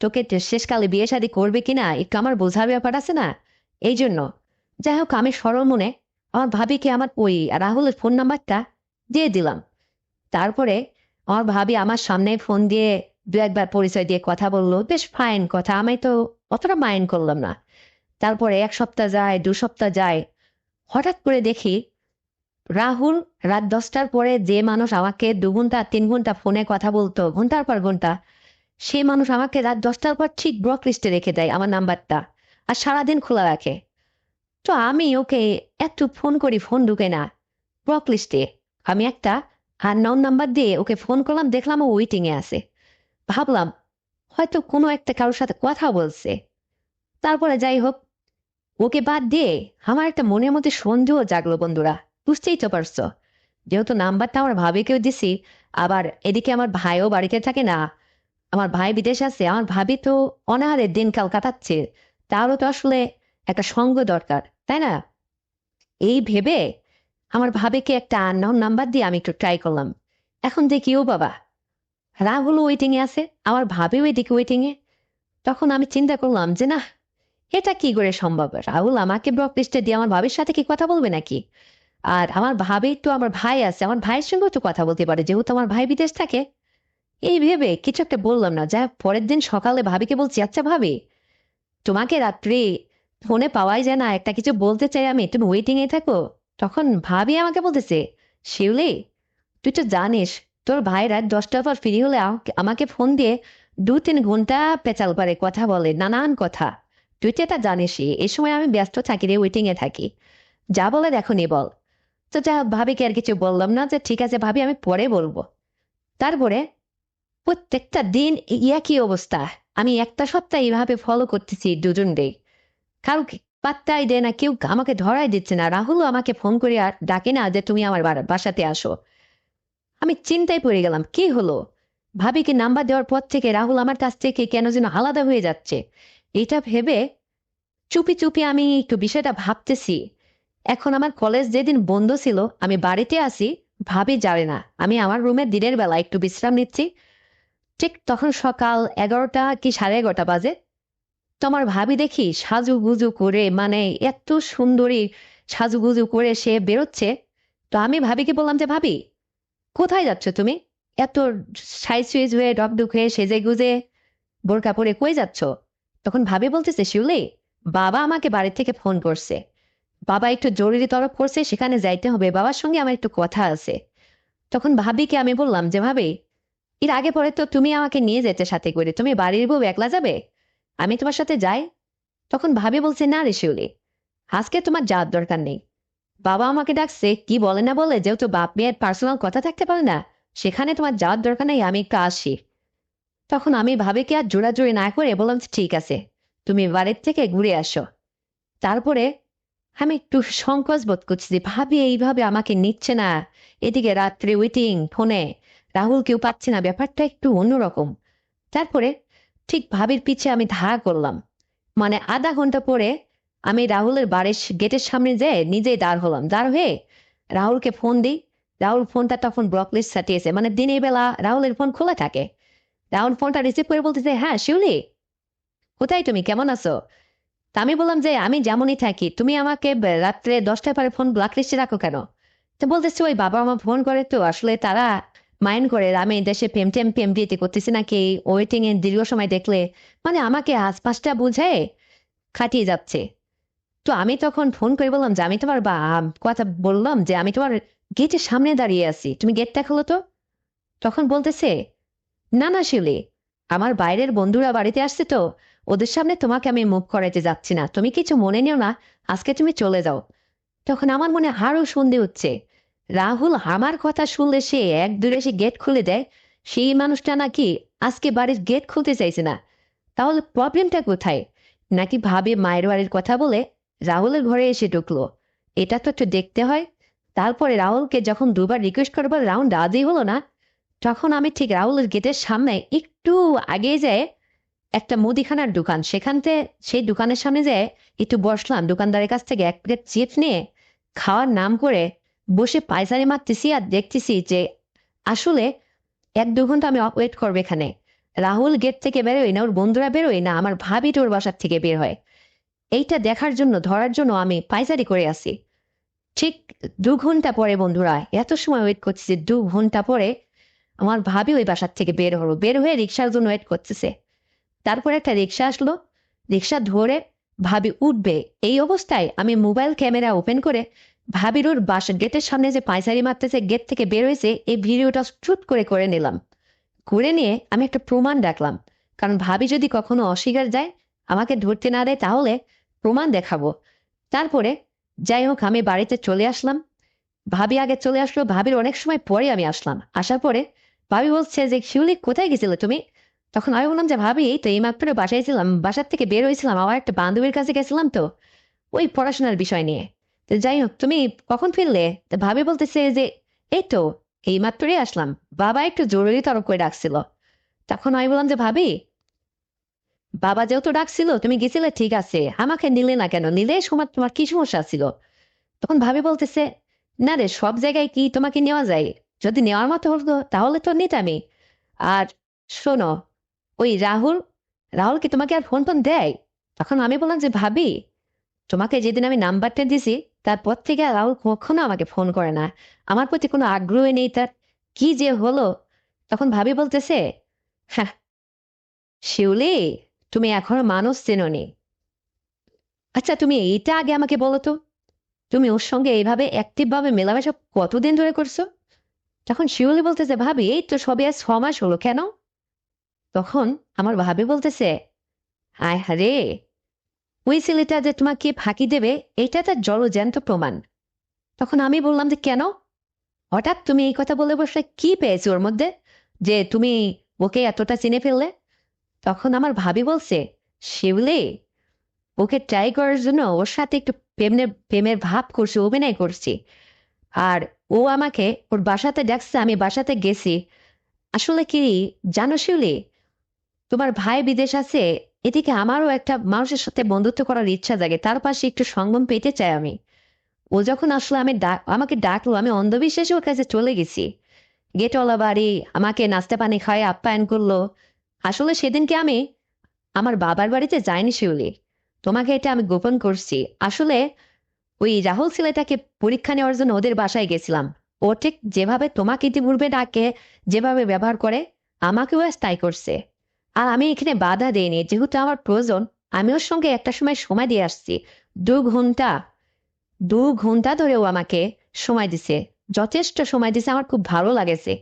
তোকে শেষকালে বিয়ে শাদী করবে কিনা, একটু আমার বোঝার ব্যাপার আছে না, এই জন্য। যাই হোক, আমি সরল মনে আমার ভাবিকে আমার ওই রাহুলের ফোন নাম্বারটা দিয়ে দিলাম। তারপরে আমার ভাবি আমার সামনে ফোন দিয়ে দু একবার পরিচয় দিয়ে কথা বললো, বেশ ফাইন কথা, আমি তো অতটা মাইন্ড করলাম না। তারপরে 1 সপ্তাহ যায়, 2 সপ্তাহ যায়, হঠাৎ করে দেখি রাহুল রাত 10টার পরে যে মানুষ আমাকে 2 ঘন্টা 3 ঘন্টা ফোনে কথা বলতো, ঘন্টার পর ঘন্টা, সেই মানুষ আমাকে রাত 10টার পর ঠিক ব্লক লিস্টে রেখে দেয় আমার নাম্বারটা, আর সারাদিন খোলা রাখে। তো আমি ওকে একটু ফোন করি, ফোন ঢুকে না ব্লক লিস্টে। আমি একটা আননোন নাম্বার দিয়ে ওকে ফোন করলাম, দেখলাম ও ওয়েটিং এ আছে। ভাবলাম হয়তো কোনো একটা কারোর সাথে কথা বলছে। তারপরে যাই হোক, ওকে বাদ দিয়ে আমার একটা মনের মধ্যে সন্দেহ জাগলো বন্ধুরা, বুঝতেই তো পারছো। যেহেতু নাম্বারটা আমার ভাবিকেও দিছি, আবার এদিকে আমার ভাইও বাড়িতে থাকে না, আমার ভাই বিদেশ আছে, আমার ভাবি তো অনাহারে দিনকাল কাটাচ্ছে, তারও তো আসলে একটা সঙ্গ দরকার, তাই না? এই ভেবে আমার ভাবিকে একটা আননোন নাম্বার দিয়ে আমি একটু ট্রাই করলাম। এখন দেখি ও বাবা, রাহুল ওয়েটিং এ আছে, আমার ভাবিও এদিকে ওয়েটিং এ। তখন আমি চিন্তা করলাম যে না, এটা কি করে সম্ভব? রাহুল আমাকে ব্লক লিস্টে দিয়ে আমার ভাবির সাথে কি কথা বলবে নাকি? আর আমার ভাবি তো, আমার ভাই আছে, আমার ভাইয়ের সঙ্গেও তো কথা বলতে পারে, যেহেতু আমার ভাই বিদেশ থাকে। এই ভেবে কিছু একটা বললাম না। যা পরের দিন সকালে ভাবিকে বলছি, আচ্ছা ভাবি, তোমাকে রাত্রি ফোনে পাওয়াই যায় না, একটা কিছু বলতে চাই আমি, তুমি ওয়েটিং এ থাকো। তখন ভাবি আমাকে বলতেছে, শিউলি, তুই তো জানিস তোর ভাই রাত 10টার পর ফ্রি হলে আমাকে ফোন দিয়ে 2-3 ঘন্টা পেঁচাল পারে, কথা বলে নানান কথা। তুই তো এটা জানিসই, এই সময় আমি ব্যস্ত থাকি রে, ওয়েটিং এ থাকি, যা বলে দেখো নি বল। তো যা ভাবিকে আর কিছু বললাম না, যে ঠিক আছে ভাবি, আমি পরে বলবো। তারপরে প্রত্যেকটা দিন একই অবস্থা। আমি একটা সপ্তাহ এইভাবে ফলো করতেছি দুজনকেই, কাউকে পাত্তাই দেয় না কেউ, আমাকে ধরাই দিচ্ছে না। রাহুলও আমাকে ফোন করে আর ডাকে না যে তুমি আমার বাসাতে আসো। আমি চিন্তায় পড়ে গেলাম, কি হলো? ভাবিকে নাম্বার দেওয়ার পর থেকে রাহুল আমার কাছ থেকে কেন যেন আলাদা হয়ে যাচ্ছে। এটা ভেবে চুপি চুপি আমি একটু বিষয়টা ভাবতেছি। এখন আমার কলেজ যেদিন বন্ধ ছিল, আমি বাড়িতে আসি, ভাবি জানে না আমি আমার রুমে দিনের বেলা একটু বিশ্রাম নিচ্ছি। ঠিক তখন সকাল 11টা কি 11:30 বাজে। তো আমার ভাবি দেখি সাজুগুজু করে, মানে এত সুন্দরী সাজুগুজু করে সে বেরোচ্ছে। তো আমি ভাবিকে বললাম যে ভাবি, কোথায় যাচ্ছ তুমি? এত সাইজ সুইজ হয়ে ডকডক হয়ে সেজে গুজে বোরকা পরে কই যাচ্ছ? তখন ভাবি বলতেছে, শিউলি, বাবা আমাকে বাড়ি থেকে ফোন করছে, বাবা একটু জরুরি তলব করছে, সেখানে যাইতে হবে, বাবার সঙ্গে আমার একটু কথা আছে। তখন ভাবিকে আমি বললাম যে ভাবি, এর আগে পরে তো তুমি আমাকে নিয়ে যেতে সাথে করে, তুমি বাড়ির বউ একলা যাবে, আমি তোমার সাথে যাই। তখন ভাবি বলছে, না রে শিউলি, আজকে তোমার যাওয়ার দরকার নেই, বাবা আমাকে ডাকছে, কি বলে না বলে, যেহেতু বাপ মেয়ের পার্সোনাল কথা থাকতে পারে না, সেখানে তোমার যাওয়ার দরকার নেই, আমি একটু আসি। তখন আমি ভাবিকে আর জোরাজুরি না করে বললাম যে, ঠিক আছে, তুমি বাড়ির থেকে ঘুরে আসো। তারপরে আমি একটু সংকোচ বোধ করছি যে ভাবি এইভাবে আমাকে নিচ্ছে না, এদিকে রাত্রে ওয়েটিং ফোনে, রাহুল কেউ পাচ্ছে না, ব্যাপারটা একটু অন্যরকম। তারপরে ঠিক ভাবির পিছে আমি ধাওয়া করলাম। মানে আধা ঘন্টা পরে আমি রাহুলের বাড়ির গেটের সামনে যেয়ে নিজেই দাঁড় হলাম, দাঁড় হয়ে রাহুলকে ফোন দিই। রাহুল ফোনটা তখন ব্লক লিস্ট সাটিয়েছে, মানে দিনের বেলা রাহুলের ফোন খোলা থাকে। রাহুল ফোনটা রিসিভ করে বলতেছে, হ্যাঁ শিউলি, কোথায় তুমি, কেমন আছো? তা আমি বললাম যে আমি যেমনই থাকি, তুমি আমাকে রাত্রে 10টায় পরে ফোন ব্লক লিস্টে রাখো কেন? তো বলতেছে ওই বাবা আমার ফোন করে, তো আসলে তারা মাইন্ড করে আমি দেশে প্রেম বিয়েতে করতেছি নাকি, ওয়েটিং এ দীর্ঘ সময় দেখলে মানে আমাকে আশপাশটা বুঝে খাটিয়ে যাচ্ছে। তো আমি তখন ফোন করে বললাম যে আমি তোমার কথা বললাম যে আমি তোমার গেটের সামনে দাঁড়িয়ে আছি, তুমি গেটটা খোলো তো। তখন বলতেছে, না না শিউলি, আমার বাইরের বন্ধুরা বাড়িতে আসছে তো, ওদের সামনে তোমাকে আমি মুখ করাতে যাচ্ছি না, তুমি কিছু মনে নিও না, আজকে তুমি চলে যাও। তখন আমার মনে আরো সন্দেহ হচ্ছে, রাহুল আমার কথা শুনলে সে এক দূরে এসে গেট খুলে দেয়, সেই মানুষটা নাকি আজকে বাড়ির গেট খুলতে চাইছে না। তাহলে প্রবলেমটা কোথায়? নাকি ভাবে মায়ের বাড়ির কথা বলে রাহুলের ঘরে এসে ঢুকলো? এটা তো একটু দেখতে হয়। তারপরে রাহুলকে যখন দুবার রিকোয়েস্ট করবার রাউন্ড রাজি হলো না, তখন আমি ঠিক রাহুলের গেটের সামনে একটু আগে যায় একটা মুদিখানার দোকান, সেই দোকানের সামনে যেয়ে একটু বসলাম, দোকানদারের কাছ থেকে এক প্লেট চিপস নিয়ে খাওয়ার নাম করে বসে পায়চারি মারতেছি আর দেখতেছি যে আসলে 1-2 ঘন্টা আমি ওয়েট করবো এখানে। রাহুল গেট থেকে বেরোয় না, ওর বন্ধুরা বেরোয় না, আমার ভাবি ওর বাসার থেকে বের হয়। এইটা দেখার জন্য, ধরার জন্য আমি পায়চারি করে আসি। ঠিক 2 ঘন্টা পরে বন্ধুরা, এত সময় ওয়েট করতেছি, 2 ঘন্টা পরে আমার ভাবি ওই বাসার থেকে বের হলো, বের হয়ে রিক্সার জন্য ওয়েট করতেছে। তারপর একটা রিক্সা আসলো, রিক্সা ধরে ভাবি উঠবে, এই অবস্থায় আমি মোবাইল ক্যামেরা ওপেন করে ভাবির ওর বাসার গেটের সামনে যে পায়চারি মারতেছে, গেট থেকে বের হয়েছে, এই ভিডিওটা শুট করে করে নিলাম। করে নিয়ে আমি একটা প্রমাণ রাখলাম, কারণ ভাবি যদি কখনো অস্বীকার যায়, আমাকে ধরতে না দেয়, তাহলে প্রমাণ দেখাবো। তারপরে যাই হোক আমি বাড়িতে চলে আসলাম। ভাবি আগে চলে আসলো, ভাবির অনেক সময় পরে আমি আসলাম। আসার পরে ভাবি বলছে যে শিউলি কোথায় গেছিলে তুমি? তখন আমি বললাম যে ভাবি এই তো এইমাত্র বাসায় ছিলাম, বাসার থেকে বের হয়েছিলাম, আমার একটা বান্ধবীর কাছে গেছিলাম তো, ওই পড়াশোনার বিষয় নিয়ে। তো যাই হোক তুমি কখন ফিরলে? তো ভাবি বলতেছে যে এই তো এইমাত্রই আসলাম, বাবা একটু জরুরি তরফ করে ডাকছিল। তখন আমি বললাম যে ভাবি, বাবা যেহেতু ডাকছিল তুমি গেছিলে ঠিক আছে, আমাকে নিলে না কেন, নিলে সময় তোমার কি সমস্যা ছিল? তখন ভাবি বলতেছে, না রে, সব জায়গায় কি তোমাকে নেওয়া যায়? যদি নেওয়ার মতো হতো তাহলে তো নিতামই। আর শোনো, ওই রাহুল, রাহুল কি তোমাকে আর ফোন ফোন দেয়? তখন আমি বললাম যে ভাবি, তোমাকে যেদিন আমি নাম্বারটা দিছি, তারপর থেকে আর রাহুল কখনো আমাকে ফোন করে না, আমার প্রতি কোনো আগ্রহই নেই তার, কি যে হলো। তখন ভাবি বলতেছে, হ্যাঁ শিউলি, তুমি এখনো মানুষ চেনোনি। আচ্ছা তুমি এইটা আগে আমাকে বলো তো, তুমি ওর সঙ্গে এইভাবে অ্যাক্টিভ ভাবে মেলামেশা কতদিন ধরে করছো? তখন শিউলি বলতেছে, ভাবি এই তো সবে আর 6 মাস হলো, কেন? তখন আমার ভাবি বলতেছে, আয় হারে, ওই ছেলেটা যে তোমাকে ফাঁকি দেবে, এটা তার জলজ্যান্ত প্রমাণ। তখন আমি বললাম যে কেন, হঠাৎ তুমি এই কথা বলে বসলে, কি পেয়েছো ওর মধ্যে যে তুমি ওকে এতটা চিনে ফেললে? তখন আমার ভাবি বলছে, শিউলি, ওকে ট্রাই করার জন্য ওর সাথে একটু প্রেমের ভাব করছি, অভিনয় করছি। আর ও আমাকে ওর বাসাতে ডাকছে, আমি বাসাতে গেছি। আসলে কি জানো শিউলি, তোমার ভাই বিদেশ আছে, এদিকে আমারও একটা মানুষের সাথে বন্ধুত্ব করার ইচ্ছা জাগে, তার পাশে একটু সঙ্গম পেতে চাই আমি। ও যখন আসলে আমাকে ডাকলো, আমি অন্ধবিশ্বাসে ওর কাছে চলে গেছি। গেটওয়ালা বাড়ি, আমাকে নাস্তা পানি খায় আপ্যায়ন করলো। আসলে সেদিনকে আমি আমার বাবার বাড়িতে যাইনি শিউলি, তোমাকে এটা আমি গোপন করছি। আসলে ওই রাহুল ছেলেটাকে পরীক্ষা নেওয়ার জন্য ওদের বাসায় গেছিলাম। ও ঠিক যেভাবে তোমাকে ইতিপূর্বে ডাকে, যেভাবে ব্যবহার করে, আমাকেও আজ তাই করছে। আর আমি এখানে বাধা দেইনি, যেহেতু আমার প্রয়োজন, আমি ওর সঙ্গে একটা সময় সময় দিয়ে আসছি। 2 ঘন্টা, 2 ঘন্টা ধরেও আমাকে সময় দিছে, যথেষ্ট সময় দিছে, আমার খুব ভালো লাগেছে।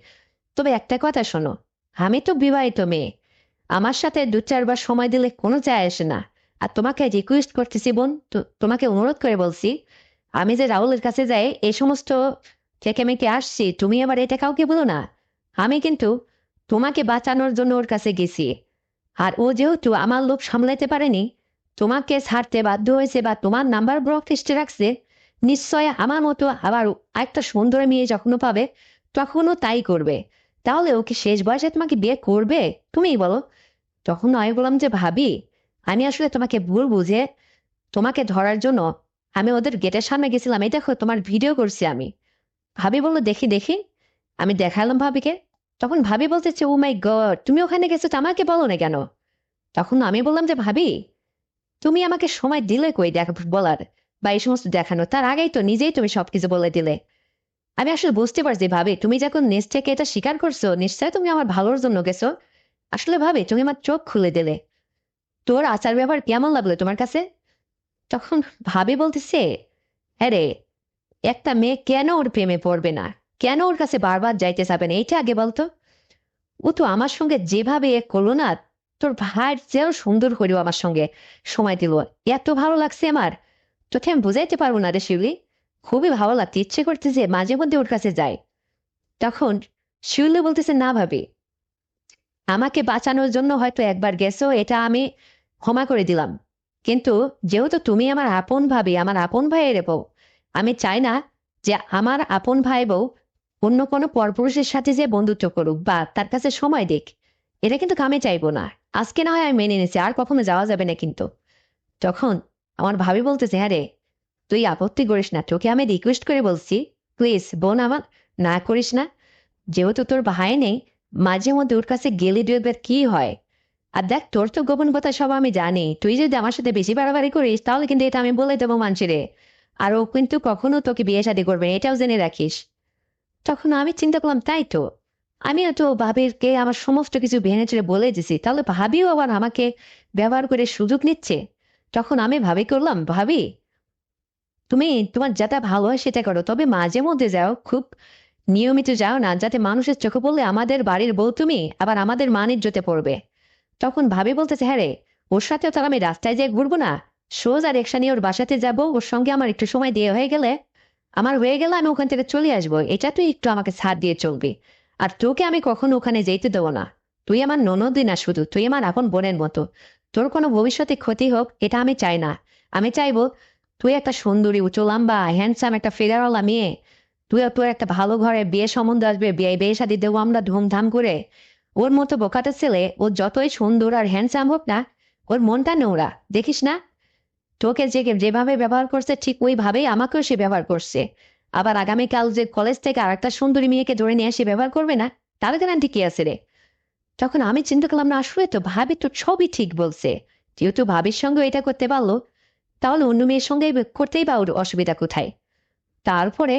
তবে একটা কথা শোনো, আমি তো বিবাহিত মেয়ে, আমার সাথে 2-4 বার সময় দিলে কোনো যায় আসে না। আর তোমাকে রিকোয়েস্ট করতেছি বোন, তোমাকে অনুরোধ করে বলছি, আমি যে রাহুলের কাছে যাই এই সমস্ত থেকে মেকে আসছি, তুমি আবার এটা কাউকে বলো না। আমি কিন্তু তোমাকে বাঁচানোর জন্য ওর কাছে গেছি। আর ও যেহেতু আমার লোভ সামলাইতে পারেনি, তোমাকে ছাড়তে বাধ্য হয়েছে বা তোমার নাম্বার ব্লক লিস্টে রাখছে, নিশ্চয় আমার মতো আবার একটা সুন্দর মেয়ে যখনও পাবে, তখনও তাই করবে। তাহলে ওকে শেষ বয়সে তোমাকে বিয়ে করবে? তুমিই বলো। তখন আমি বললাম যে ভাবি, আমি আসলে তোমাকে ভুল বুঝে তোমাকে ধরার জন্য আমি ওদের গেটের সামনে গেছিলাম, এই দেখো তোমার ভিডিও করছি আমি। ভাবি বললো দেখি দেখি। আমি দেখালাম ভাবিকে। তখন ভাবি বলতেছে, ও মাই গড, তুমি ওখানে গেছো তো আমাকে বলো না কেন? তখন আমি বললাম যে ভাবি, তুমি আমাকে সময় দিলে কই বলার বা এই সমস্ত দেখানো? তার আগেই তো নিজেই তুমি সবকিছু বলে দিলে। আমি আসলে বুঝতে পারছি ভাবি, তুমি যখন নিজ থেকে এটা স্বীকার করছো, নিশ্চয়ই তুমি আমার ভালোর জন্য গেছো। আসলে ভাবি, তুমি আমার চোখ খুলে দিলে। তোর আচার ব্যবহার কেমন লাগলো তোমার কাছে? তখন ভাবি বলতেছে, হ্যাঁ রে, একটা মেয়ে কেন ওর প্রেমে পড়বে না? কেন ওর কাছে বারবার যাইতে চাবে না? এইটা আগে বলতো। ও তো আমার সঙ্গে যেভাবে এ করলো না, তোর ভাইয়ের চেয়েও সুন্দর করেও আমার সঙ্গে সময় দিল। এত ভালো লাগছে আমার, তোকে আমি বুঝাইতে পারবো না রে শিউলি। খুবই ভালো লাগছে, ইচ্ছে করতেছে মাঝে মধ্যে ওর কাছে যাই। তখন শিউলি বলতেছে, না ভাবি, আমাকে বাঁচানোর জন্য হয়তো একবার গেছো, এটা আমি ক্ষমা করে দিলাম। কিন্তু যেহেতু তুমি আমার আপন ভাবি, আমার আপন ভাইয়ের বউ, আমি চাই না যে আমার আপন ভাই বউ অন্য কোনো পরপুরুষের সাথে যে বন্ধুত্ব করুক বা তার কাছে সময় দিক। এটা কিন্তু আমি চাইবো না। আজকে না হয় আমি মেনে নিছি, আর কখনো যাওয়া যাবে না কিন্তু। তখন আমার ভাবি বলতেছে, হ্যাঁ রে, তুই আপত্তি করিস না, তোকে আমি রিকোয়েস্ট করে বলছি, প্লিজ বোন আমার, না করিস না। যেহেতু তোর ভাই নেই, মাঝে মধ্যে ওর কাছে গেলে দেখবে কি হয়। আর দেখ, তোর তো গোপন কথা সব আমি জানি, তুই যদি আমার সাথে বেশি বাড়াবাড়ি করিস তাহলে কিন্তু এটা আমি বলে দেবো মানুষেরে। আর ও কিন্তু কখনো তোকে বিয়ে শাদী করবে না, এটাও জেনে রাখিস। তখন আমি চিন্তা করলাম, তাই তো, আমিও তো ভাবিকে আমার সমস্ত কিছু ভেঙে চুরে বলে দিছি, তাহলে ভাবিও আবার আমাকে ব্যবহার করে সুযোগ নিচ্ছে। তখন আমি ভাবি করলাম, ভাবি, তুমি তোমার যেটা ভালো হয় সেটা করো, তবে মাঝে মধ্যে যাও, খুব নিয়মিত যাও না, যাতে মানুষের চোখে পড়লে আমাদের বাড়ির বউ তুমি আবার আমাদের মান ইজ্জতে পড়বে। তখন ভাবি বলতেছে, হ্যাঁ রে, ওর সাথে তো আমি রাস্তায় যেয়ে ঘুরবো না, সোজা রিক্সা নিয়ে ওর বাসাতে যাব, ওর সঙ্গে আমার একটু সময় দিয়ে হয়ে গেলে, আমার হয়ে গেলে আমি ওখান থেকে চলে আসবো, এটা তুই একটু আমাকে ছাড় দিয়ে চলবি। আর তোকে আমি কখনো ওখানে যেতে দেবো না। তুই আমার ননদই না শুধু, তুই আমার আপন বোনের মতো। তোর কোনো ভবিষ্যতে ক্ষতি হোক এটা আমি চাই না। আমি চাইবো তুই একটা সুন্দরী, উঁচু লম্বা, হ্যান্ডসাম একটা ফিগারওয়ালা মেয়ে, তোর একটা ভালো ঘরে বিয়ে সম্বন্ধ আসবে, বিয়ে বিয়ে শাদী দেবো আমরা ধুমধাম করে। ওর মতো বোকাটা ছেলে, ও যতই সুন্দর আর হ্যান্ডসাম হোক না, ওর মনটা নোংরা, দেখিস না? তোকে যেভাবে ব্যবহার করছে ঠিক ওইভাবেই আমাকেও সে ব্যবহার করছে। আবার আগামীকাল যে কলেজ থেকে আর একটা সুন্দরী মেয়েকে ধরে নিয়ে এসে ব্যবহার করবে না, তার গ্যারান্টি কি আছে রে? তখন আমি চিন্তা করলাম, না আসলে তো ভাবি তো সবই ঠিক বলছে। যেহেতু ভাবির সঙ্গে এটা করতে পারলো, তাহলে অন্য মেয়ের সঙ্গে করতেই বা ওর অসুবিধা কোথায়? তারপরে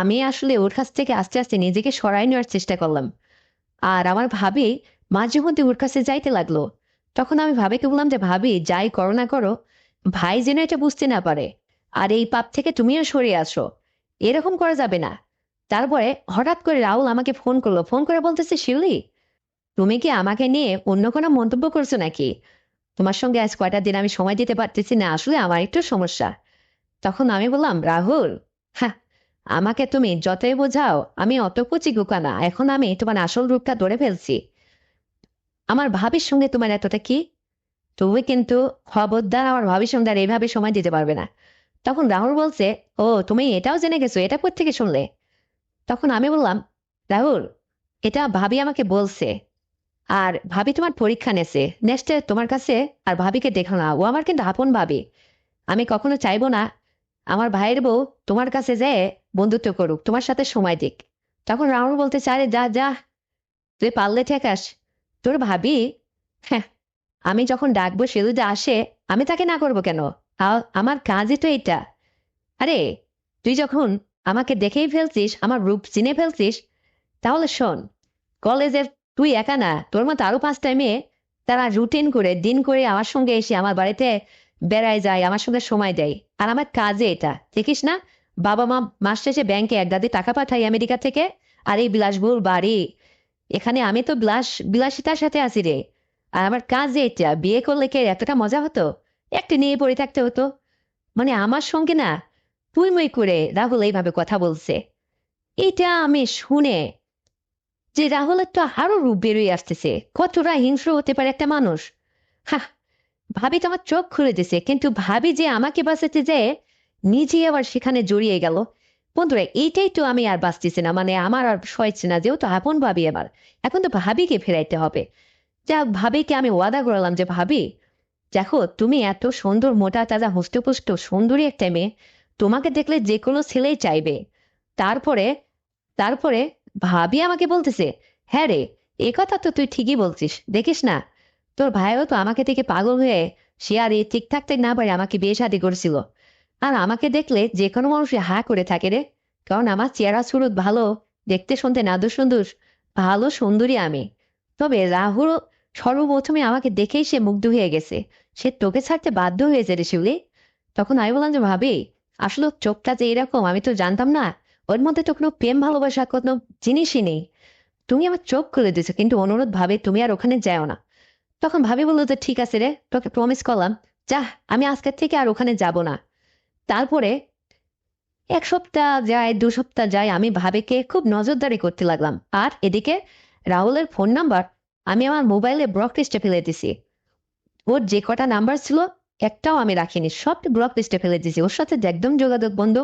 আমি আসলে ওর কাছ থেকে আস্তে আস্তে নিজেকে সরাই নেওয়ার চেষ্টা করলাম। আর আমার ভাবি মাঝে মধ্যে ওর কাছে যাইতে লাগলো। তখন আমি ভাবিকে বললাম যে, ভাবি, যাই করো না করো, ভাই যেন এটা বুঝতে না পারে। আর এই পাপ থেকে তুমিও সরে আসো, এরকম করা যাবে না। তারপরে হঠাৎ করে রাহুল আমাকে ফোন করলো, ফোন করে বলতেছে, শিউলি, তুমি কি আমাকে নিয়ে অন্য কোনো মন্তব্য করছো নাকি? তোমার সঙ্গে আজ কয়টা দিন আমি সময় দিতে পারতেছি না, আসলে আমার একটু সমস্যা। তখন আমি বললাম, রাহুল, হ্যাঁ, আমাকে তুমি যতই বোঝাও আমি অত কুচি কুকা না, এখন আমি তোমার আসল রূপটা ধরে ফেলছি। আমার ভাবির সঙ্গে তোমার এতটা কি? তুমি কিন্তু খবরদার আমার ভাবির সঙ্গে আর এইভাবে সময় দিতে পারবে না। তখন রাহুল বলছে, ও তুমি এটাও জেনে গেছো, এটা কোত্থেকে শুনলে? তখন আমি বললাম, রাহুল, এটা ভাবি আমাকে বলছে। আর ভাবি তোমার পরীক্ষা নেছে, নেক্সটে তোমার কাছে আর ভাবিকে দেখো না, ও আমার কিন্তু আপন ভাবি। আমি কখনো চাইবো না আমার ভাইয়ের বউ তোমার কাছে যেয়ে বন্ধুত্ব করুক, তোমার সাথে সময় দিক। তখন রাহুল বলতে চারে, যা যা, তুই পারলে ঠেকাস। তোর ভাবি, হ্যাঁ, আমি যখন ডাকবো সে যদি আসে, আমি তাকে না করবো কেন? আমার কাজই তো এটা। আরে, তুই যখন আমাকে দেখেই ফেলছিস, আমার রূপ চিনে ফেলছিস, তাহলে শোন, কলেজের তুই একা না, তোর মতো আরো 5টা মেয়ে, তারা রুটিন করে দিন করে আমার সঙ্গে এসে আমার বাড়িতে বেড়ায় যায়, আমার সঙ্গে সময় দেয়। আর আমার কাজে এটা, দেখিস না, বাবা মা মাস শেষে ব্যাংকে এক দাদি টাকা পাঠাই আমেরিকা থেকে। আর এই বিলাসবহুল বাড়ি, এখানে আমি তো বিলাসিতার সাথে আছি রে। আর আমার কাজে এটা, বিয়ে করলে কে এতটা মজা হতো? একটা নিয়ে পড়ে থাকতে হতো। মানে আমার সঙ্গে না তুই মই করে রাহুল এইভাবে কথা বলছে। এটা আমি শুনে যে রাহুলের তো আরো রূপ বেরোয় আসতেছে, কতটা হিংস্র হতে পারে একটা মানুষ। হ্যাঁ, ভাবি তো আমার চোখ খুলে দিছে, কিন্তু ভাবি যে আমাকে বাঁচাতে যেয়ে নিজে আবার সেখানে জড়িয়ে গেল। বন্ধুরা, এইটাই তো আমি আর বাঁচতেছি না, মানে আমার আর সইছে না, যেহেতু আপন ভাবি এবার, এখন তো ভাবিকে ফেরাইতে হবে। যা, ভাবিকে আমি ওয়াদা করলাম যে, ভাবি, দেখো, তুমি এত সুন্দর মোটা তাজা হুষ্টপুষ্ট সুন্দরী একটা মেয়ে, তোমাকে দেখলে যে কোনো ছেলেই চাইবে। তারপরে তারপরে ভাবি আমাকে বলতেছে, হ্যাঁ রে, এ কথা তো তুই ঠিকই বলছিস, দেখিস না তোর ভাইও তো আমাকে থেকে পাগল হয়ে সে আর এই ঠিক থাকতে না পারে আমাকে বিয়ে শাদী করেছিল। আর আমাকে দেখলে যে কোনো মানুষই হা করে থাকে রে, কারণ আমার চেহারা সুরত ভালো, দেখতে শুনতে নাদুস সুন্দর, ভালো সুন্দরী আমি। তবে রাহুল সর্বপ্রথমে আমাকে দেখেই সে মুগ্ধ হয়ে গেছে, সে তোকে ছাড়তে বাধ্য হয়েছে রে শিউলি। তখন আমি বললাম যে ভাবি, আসলে ওর চোখটা যে এরকম আমি তো জানতাম না, ওর মধ্যে তো কোনো প্রেম ভালোবাসা কোনো জিনিসই নেই। তুমি আমার চোখ খুলে দিছো, কিন্তু অনুরোধ ভাবে তুমি আর ওখানে যাও না। তখন ভাবি বললো যে ঠিক আছে রে, তোকে প্রমিস করলাম, যা, আমি আজকের থেকে আর ওখানে যাব না। তারপরে 1 সপ্তাহ যায়, 2 সপ্তাহ যায়, আমি ভাবিকে খুব নজরদারি করতে লাগলাম। আর এদিকে রাহুলের ফোন নাম্বার আমি আমার মোবাইলে ব্লক লিস্টে ফেলে দিছি। ওর যে কটা নাম্বার ছিল একটাও আমি রাখিনি, সব ব্লক লিস্টে ফেলে দিয়েছি। ওর সাথে যে একদম যোগাযোগ বন্ধ।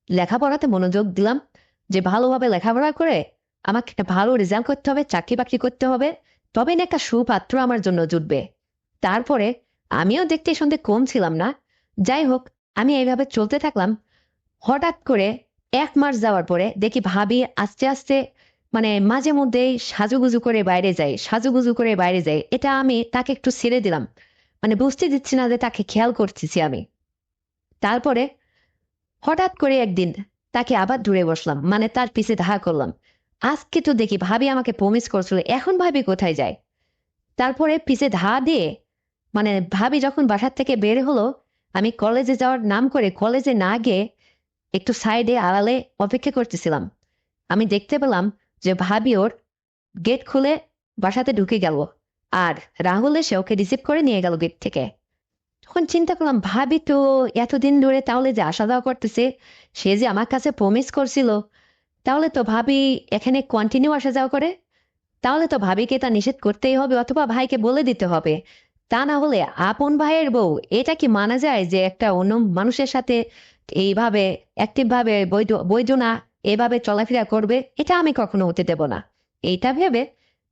লেখাপড়াতে মনোযোগ দিলাম, যে ভালোভাবে লেখাপড়া করে আমাকে একটা ভালো রেজাল্ট করতে হবে, চাকরি বাকরি করতে হবে, তবে না একটা সুপাত্র আমার জন্য জুটবে। তারপরে আমিও দেখতে শুনতে কম ছিলাম না। যাই হোক, আমি এইভাবে চলতে থাকলাম। হঠাৎ করে 1 মাস যাওয়ার পরে দেখি ভাবি আস্তে আস্তে, মানে মাঝে মধ্যেই সাজুগুজু করে বাইরে যায়, সাজুগুজু করে বাইরে যায়। এটা আমি তাকে একটু ছেড়ে দিলাম, মানে বুঝতে দিচ্ছি না যে তাকে খেয়াল করতেছি আমি। তারপরে হঠাৎ করে একদিন তাকে আবার দূরে বসলাম, মানে তার পিছে দেখা করলাম। আজকে তো দেখি ভাবি আমাকে প্রমিস করছিল, এখন ভাবি কোথায় যায়? তারপরে পিছে ধা দিয়ে, মানে ভাবি যখন বাসার থেকে বের হলো, আমি কলেজে যাওয়ার নাম করে কলেজে না গিয়ে একটু সাইডে আড়ালে অপেক্ষা করতেছিলাম। আমি দেখতে পেলাম যে ভাবি ওর গেট খুলে বাসাতে ঢুকে গেল, আর রাহুল এসে ওকে রিসিভ করে নিয়ে গেল গেট থেকে। তখন চিন্তা করলাম, ভাবি তো এতদিন ধরে তাহলে যে আসা যাওয়া করতেছে, সে যে আমার কাছে প্রমিস করছিল, তাহলে তো ভাবি এখানে কন্টিনিউ আসা যাওয়া করে, তাহলে তো ভাবিকে তা নিষেধ করতেই হবে, অথবা ভাইকে বলে দিতে হবে। তা না হলে আপন ভাইয়ের বউ, এটা কি মানা যায় যে একটা অন্য মানুষের সাথে এইভাবে অ্যাক্টিভ ভাবে বৈধ বৈধ না এভাবে চলাফেরা করবে? এটা আমি কখনো হতে দেব না। এইটা ভেবে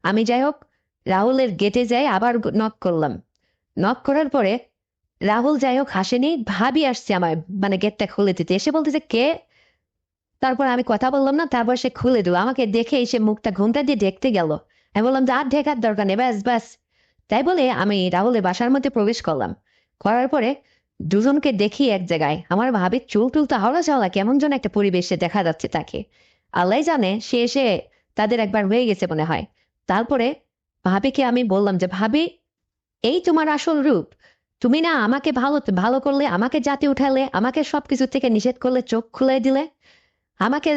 আমি যাই হোক রাহুলের গেটে যাই, আবার নক করলাম। নক করার পরে রাহুল যাই হোক হাসেনি, ভাবি আসছে আমার, মানে গেটটা খুলে দিতে, এসে বলতেছে কে। তারপর আমি কথা বললাম না, তারপর সে খুলে দিল, আমাকে দেখে এসে মুখটা ঘুমটা দিয়ে দেখতে গেল। আমি বললাম যে আর ঢেকার দরকার নেই, ব্যাস ব্যাস। তাই বলে আমি রাহুলের বাসার মধ্যে প্রবেশ করলাম। করার পরে দুজনকে দেখি এক জায়গায়, আমার ভাবির চুল টুল তো হাওলা চাওলা, কেমন যেন একটা পরিবেশে দেখা যাচ্ছে তাকে। আল্লাহ জানে, সে এসে তাদের একবার হয়ে গেছে মনে হয়। তারপরে ভাবিকে আমি বললাম যে ভাবি, এই তোমার আসল রূপ। তুমি না আমাকে ভালো ভালো করলে, আমাকে জাতি উঠালে, আমাকে সবকিছু থেকে নিষেধ করলে, চোখ খুলে দিলে, আমাকে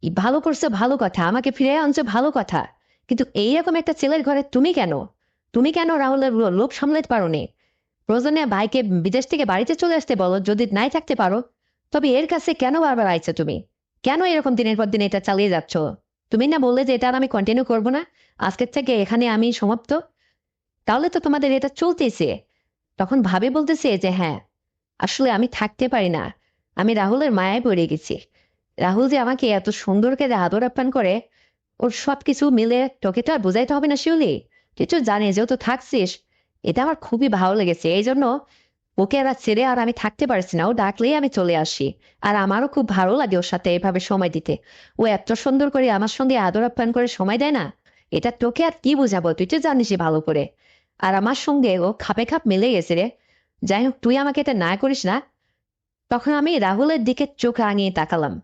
ভালো করছো ভালো কথা, আমাকে ফিরে আনছো ভালো কথা, কিন্তু এইরকম একটা ছেলের ঘরে তুমি কেন? তুমি কেন রাহুলের লোভ সামলাতে পারো নি? প্রয়োজনে ভাইকে বিদেশ থেকে বাড়িতে চলে আসতে বলো, যদি নাই থাকতে পারো। তবে এর কাছে কেন বারবার আইছো তুমি? কেন এরকম দিনের পর দিন এটা চালিয়ে যাচ্ছ? তুমি না বললে যে এটা আর আমি কন্টিনিউ করবো না, আজকের থেকে এখানে আমি সমাপ্ত? তাহলে তো তোমাদের এটা চলতেছে। তখন ভাবে বলতেছে যে হ্যাঁ, আসলে আমি থাকতে পারি না, আমি রাহুলের মায়ায় পড়ে গেছি। রাহুল যে আমাকে এত সুন্দর করে আদর আপ্যায়ন করে, ওর সবকিছু মিলে তোকে তো আর বোঝাইতে হবে না শিউলি, তুই তো জানিস যেহেতু থাকছিস। এটা আমার খুবই ভালো লেগেছে, এই জন্য ওকে আর ছেড়ে আর আমি থাকতে পারছি না, ও ডাকলেই আমি চলে আসি। আর আমারও খুব ভালো লাগে ওর সাথে এভাবে সময় দিতে। ও এত সুন্দর করে আমার সঙ্গে আদর আপ্যায়ন করে সময় দেয় না, এটা তোকে আর কি বুঝাবো, তুই তো জানিসই ভালো করে। আর আমার সঙ্গে ও খাপে খাপ মিলে গেছে রে। যাই হোক, তুই আমাকে এটা না করিস না। তখন আমি রাহুলের দিকে চোখ রাঙিয়ে তাকালাম।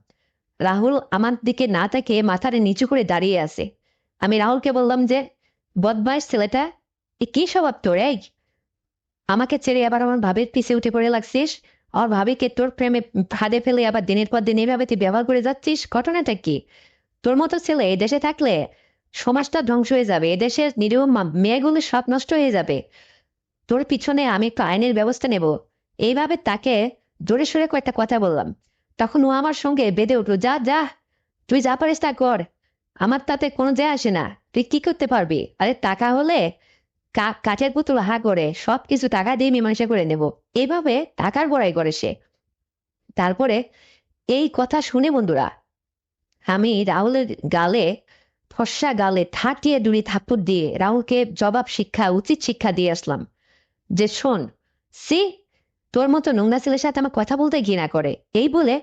রাহুল আমার দিকে না তাকিয়ে মাথাটা নিচু করে দাঁড়িয়ে আছে। আমি রাহুলকে বললাম যে, বদমাইশ ছেলেটা, এ কি স্বভাব তোর? এই আমাকে ছেড়ে আবার আমার ভাবির পিছে উঠে পড়ে লাগছিস, আর ভাবিকে তোর প্রেমে ফাঁদে ফেলে আবার দিনের পর দিন এভাবে তুই ব্যবহার করে যাচ্ছিস, ঘটনাটা কি? তোর মতো ছেলে এদেশে থাকলে সমাজটা ধ্বংস হয়ে যাবে, এদেশের নিরীহ মেয়েগুলো সব নষ্ট হয়ে যাবে। তোর পিছনে আমি একটু আইনের ব্যবস্থা নেব। এইভাবে তাকে জোরে সোরে কয়েকটা কথা বললাম। তখন ও আমার সঙ্গে বেঁধে উঠলো, যা যা, তুই যা পারিস তা কর, আমার তাতে কোনো যায় আসে না, তুই কি করতে পারবি? আরে টাকা হলে কাঠের পুতুল হা করে সবকিছু টাকা দিয়ে মীমাংসা করে নেব। এইভাবে টাকার বড়াই করে সে। তারপরে এই কথা শুনে বন্ধুরা, আমি রাহুলের গালে, ফর্সা গালে ঠাটিয়ে দুড়ি থাপ্পড় দিয়ে রাহুলকে জবাব শিক্ষা, উচিত শিক্ষা দিয়ে আসলাম। যে শোন, সি, তোর মতো নোংরা ছেলের সাথে আমার কথা বলতে ঘৃণা করে। এই বলে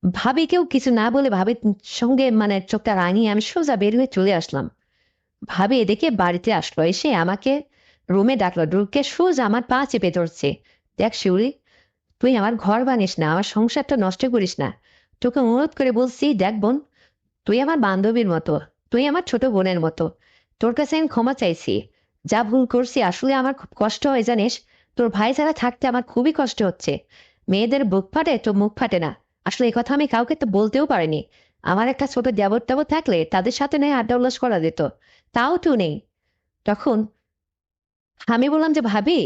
ভাবিকেও কিছু না বলে ভাবির সঙ্গে মানে চোখটা রাঙিয়ে আমি সোজা বের হয়ে চলে আসলাম। ভাবি এদিকে বাড়িতে আসলো, এসে আমাকে রুমে ডাকলো, ঢুকে সোজা আমার পা চেপে ধরছে। দেখ শিউলি, তুই আমার ঘর বানিস না, আমার সংসারটা নষ্ট করিস না। তোকে অনুরোধ করে বলছি, দেখ বোন, তুই আমার বান্ধবীর মতো, তুই আমার ছোট বোনের মতো। তোর কাছে আমি ক্ষমা চাইছি। যা ভুল করছি, আসলে আমার খুব কষ্ট হয় জানিস। তোর ভাই ছাড়া থাকতে আমার খুবই কষ্ট হচ্ছে। মেয়েদের বুক ফাটে তো মুখ ফাটে না। আসলে এই কথা আমি কাউকে তো বলতেও পারিনি। আমার একটা ছোট দেবর টেবর থাকলে তাদের সাথে নয় আড্ডা উল্লাস করা যেত, তাও তো নেই। তখন আমি বললাম যে ভাবি,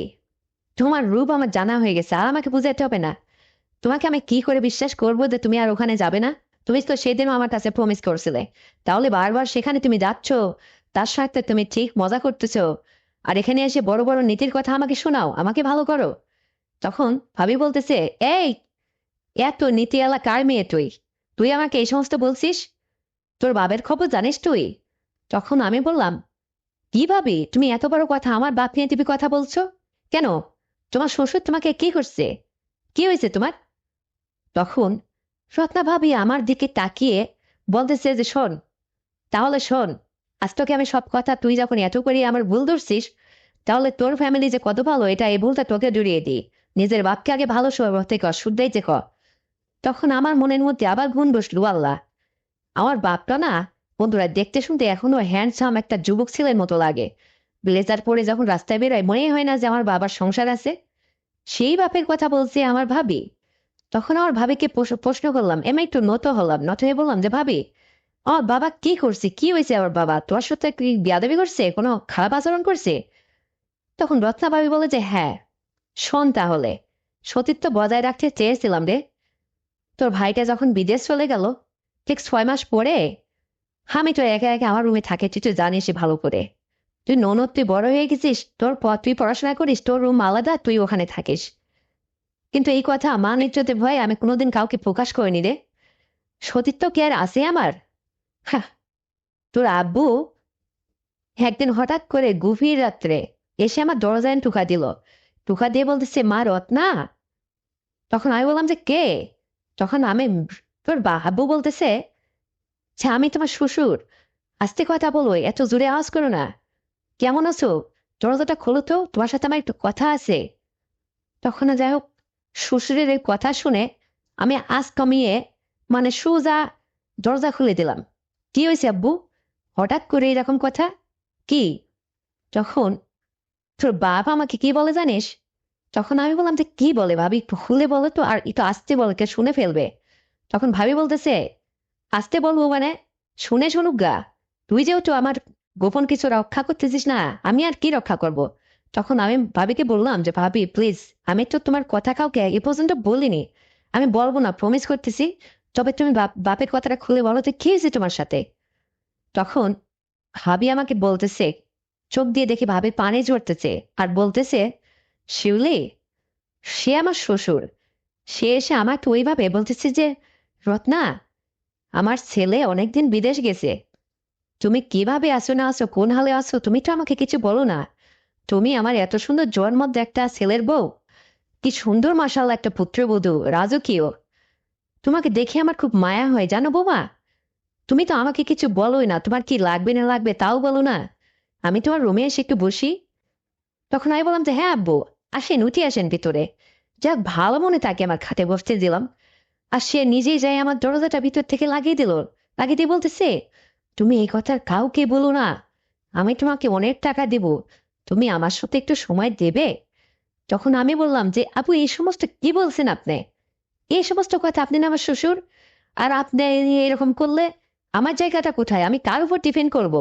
তোমার রূপ আমার জানা হয়ে গেছে, আর আমাকে বুঝাতে হবে না। তোমাকে আমি কি করে বিশ্বাস করবো যে তুমি আর ওখানে যাবে না? তুমি তো সেদিনও আমার কাছে প্রমিস করছিলে, তাহলে বারবার সেখানে তুমি যাচ্ছ, তার সাথে তুমি ঠিক মজা করতেছো, আর এখানে এসে বড় বড় নীতির কথা আমাকে শোনাও, আমাকে ভালো করো। তখন ভাবি বলতেছে, এই, এত নীতিওয়ালা কার মেয়ে তুই? তুই আমাকে এই সমস্ত বলছিস? তোর বাবার খবর জানিস তুই? তখন আমি বললাম, কি ভাবি, তুমি এত বড় কথা আমার বাপ নিয়ে তুমি কথা বলছো কেন? তোমার শ্বশুর তোমাকে কি করছে? কি হয়েছে তোমার? তখন রত্না ভাবি আমার দিকে তাকিয়ে বলতেছে যে, শোন, তাহলে শোন, আজ তোকে আমি সব কথা, তুই যখন এত করে আমার ভুল ধরছিস, তাহলে তোর ফ্যামিলি যে কত ভালো এটা এই ভুলটা তোকে জড়িয়ে দিই। নিজের বাপকে আগে ভালো থেকে শুদ্ধাইতে ক। তখন আমার মনের মধ্যে আবার গুণ বসলো, আল্লাহ, আমার বাপটা না, বন্ধুরা, দেখতে শুনতে এখনো হ্যান্ডসাম একটা যুবক ছেলের মতো লাগে। ব্লেজার পরে যখন রাস্তায় বেরোয় মনে হয় না যে আমার বাবার সংসার আছে। সেই বাপের কথা বলছে আমার ভাবি। তখন আমার ভাবিকে প্রশ্ন করলাম, এমন একটু নত হলাম, নত হয়ে বললাম যে ভাবি, আমার বাবা কি করছে, কি হয়েছে? আমার বাবা তোমার সাথে কি বিয়াদবি করছে, কোনো খারাপ আচরণ করছে? তখন রত্না ভাবি বলে যে, হ্যাঁ, শোন তাহলে, সতীত্ব বজায় রাখতে চেয়েছিলাম রে। তোর ভাইটা যখন বিদেশ চলে গেল, ঠিক 6 মাস পরে আমি তো একা একা আমার রুমে থাকে, তুই তো জানিস ভালো করে। তুই ননদ, তুই বড় হয়ে গেছিস, তোর পর তুই পড়াশোনা করিস, তোর রুম আলাদা, তুই ওখানে থাকিস। কিন্তু এই কথা মান ইজ্জতে ভয়ে আমি কোনোদিন কাউকে প্রকাশ করিনি রে। সতীত্ব কি আর আছে আমার? হ্যাঁ। তোর আব্বু একদিন হঠাৎ করে গভীর রাত্রে এসে আমার দরজায় টুকা দিল। টুকা দিয়ে বলতেছে, মা রত্না। তখন আমি বললাম যে, কে? তখন আমি, তোর আব্বু বলতেছে যে, আমি তোমার শ্বশুর। আস্তে কথা বলো, এত জোরে আওয়াজ করো না। কেমন আছো? দরজাটা খোলো তো, তোমার সাথে আমার একটু কথা আছে। তখন যাই হোক, শ্বশুরের এই কথা শুনে আমি আজ কমিয়ে মানে সোজা দরজা খুলে দিলাম। কি হয়েছে আব্বু, হঠাৎ করে এরকম কথা? কি? তখন তোর বাপ আমাকে কি বলে জানিস? তখন আমি বললাম যে, কি বলে ভাবি, একটু খুলে বলো তো, আর একটু আস্তে বলো, কে শুনে ফেলবে। তখন ভাবি বলতেছে, আস্তে বলবো মানে? শুনে শুনুক গা। তুই যেহেতু আমার গোপন কিছু রক্ষা করতেছিস না, আমি আর কি রক্ষা করব? তখন আমি ভাবিকে বললাম যে, ভাবি প্লিজ, আমি তো তোমার কথা কাউকে এ পর্যন্ত বলিনি, আমি বলবো না, প্রমিস করতেছি। তবে তুমি বাপের কথাটা খুলে বলো তো, কি হয়েছে তোমার সাথে? তখন ভাবি আমাকে বলতেছে, চোখ দিয়ে দেখি ভাবি পানি ঝরতেছে, আর বলতেছে, শিউলি, সে আমার শ্বশুর। সে এসে আমাকে ওইভাবে বলতেছে যে, রত্না, আমার ছেলে অনেকদিন বিদেশ গেছে, তুমি কিভাবে আসো না আসো, কোন হালে আসো, তুমি তো আমাকে কিছু বলো না। তুমি আমার এত সুন্দর জন্মদ্দা একটা ছেলের বউ, কি সুন্দর মাশাআল্লাহ একটা পুত্রবধূ, রাজকীয়। তোমাকে দেখে আমার খুব মায়া হয় জানো বৌমা। তুমি তো আমাকে কিছু বলোই না, তোমার কি লাগবে না লাগবে তাও বলো না। আমি তোমার রুমে এসে একটু বসি। তখন আমি বললাম যে, হ্যাঁ আব্বু, আসেন, উঠে আসেন ভিতরে। যাক, ভালো মনে তাকে আমার খাটে বসতে দিলাম। আর সে নিজেই যায় আমার দরজাটা ভিতর থেকে লাগিয়ে দিল। লাগিয়ে দিয়ে বলতেছে, তুমি এই কথা কাউকে বলো না, আমি তোমাকে অনেক টাকা দেব, তুমি আমার সাথে একটু সময় দেবে। তখন আমি বললাম যে, আপু এই সমস্ত কি বলছেন আপনি? এই সমস্ত কথা, আপনি না আমার শ্বশুর, আর আপনি এরকম করলে আমার জায়গাটা কোথায়, আমি কার উপর ডিপেন্ড করব?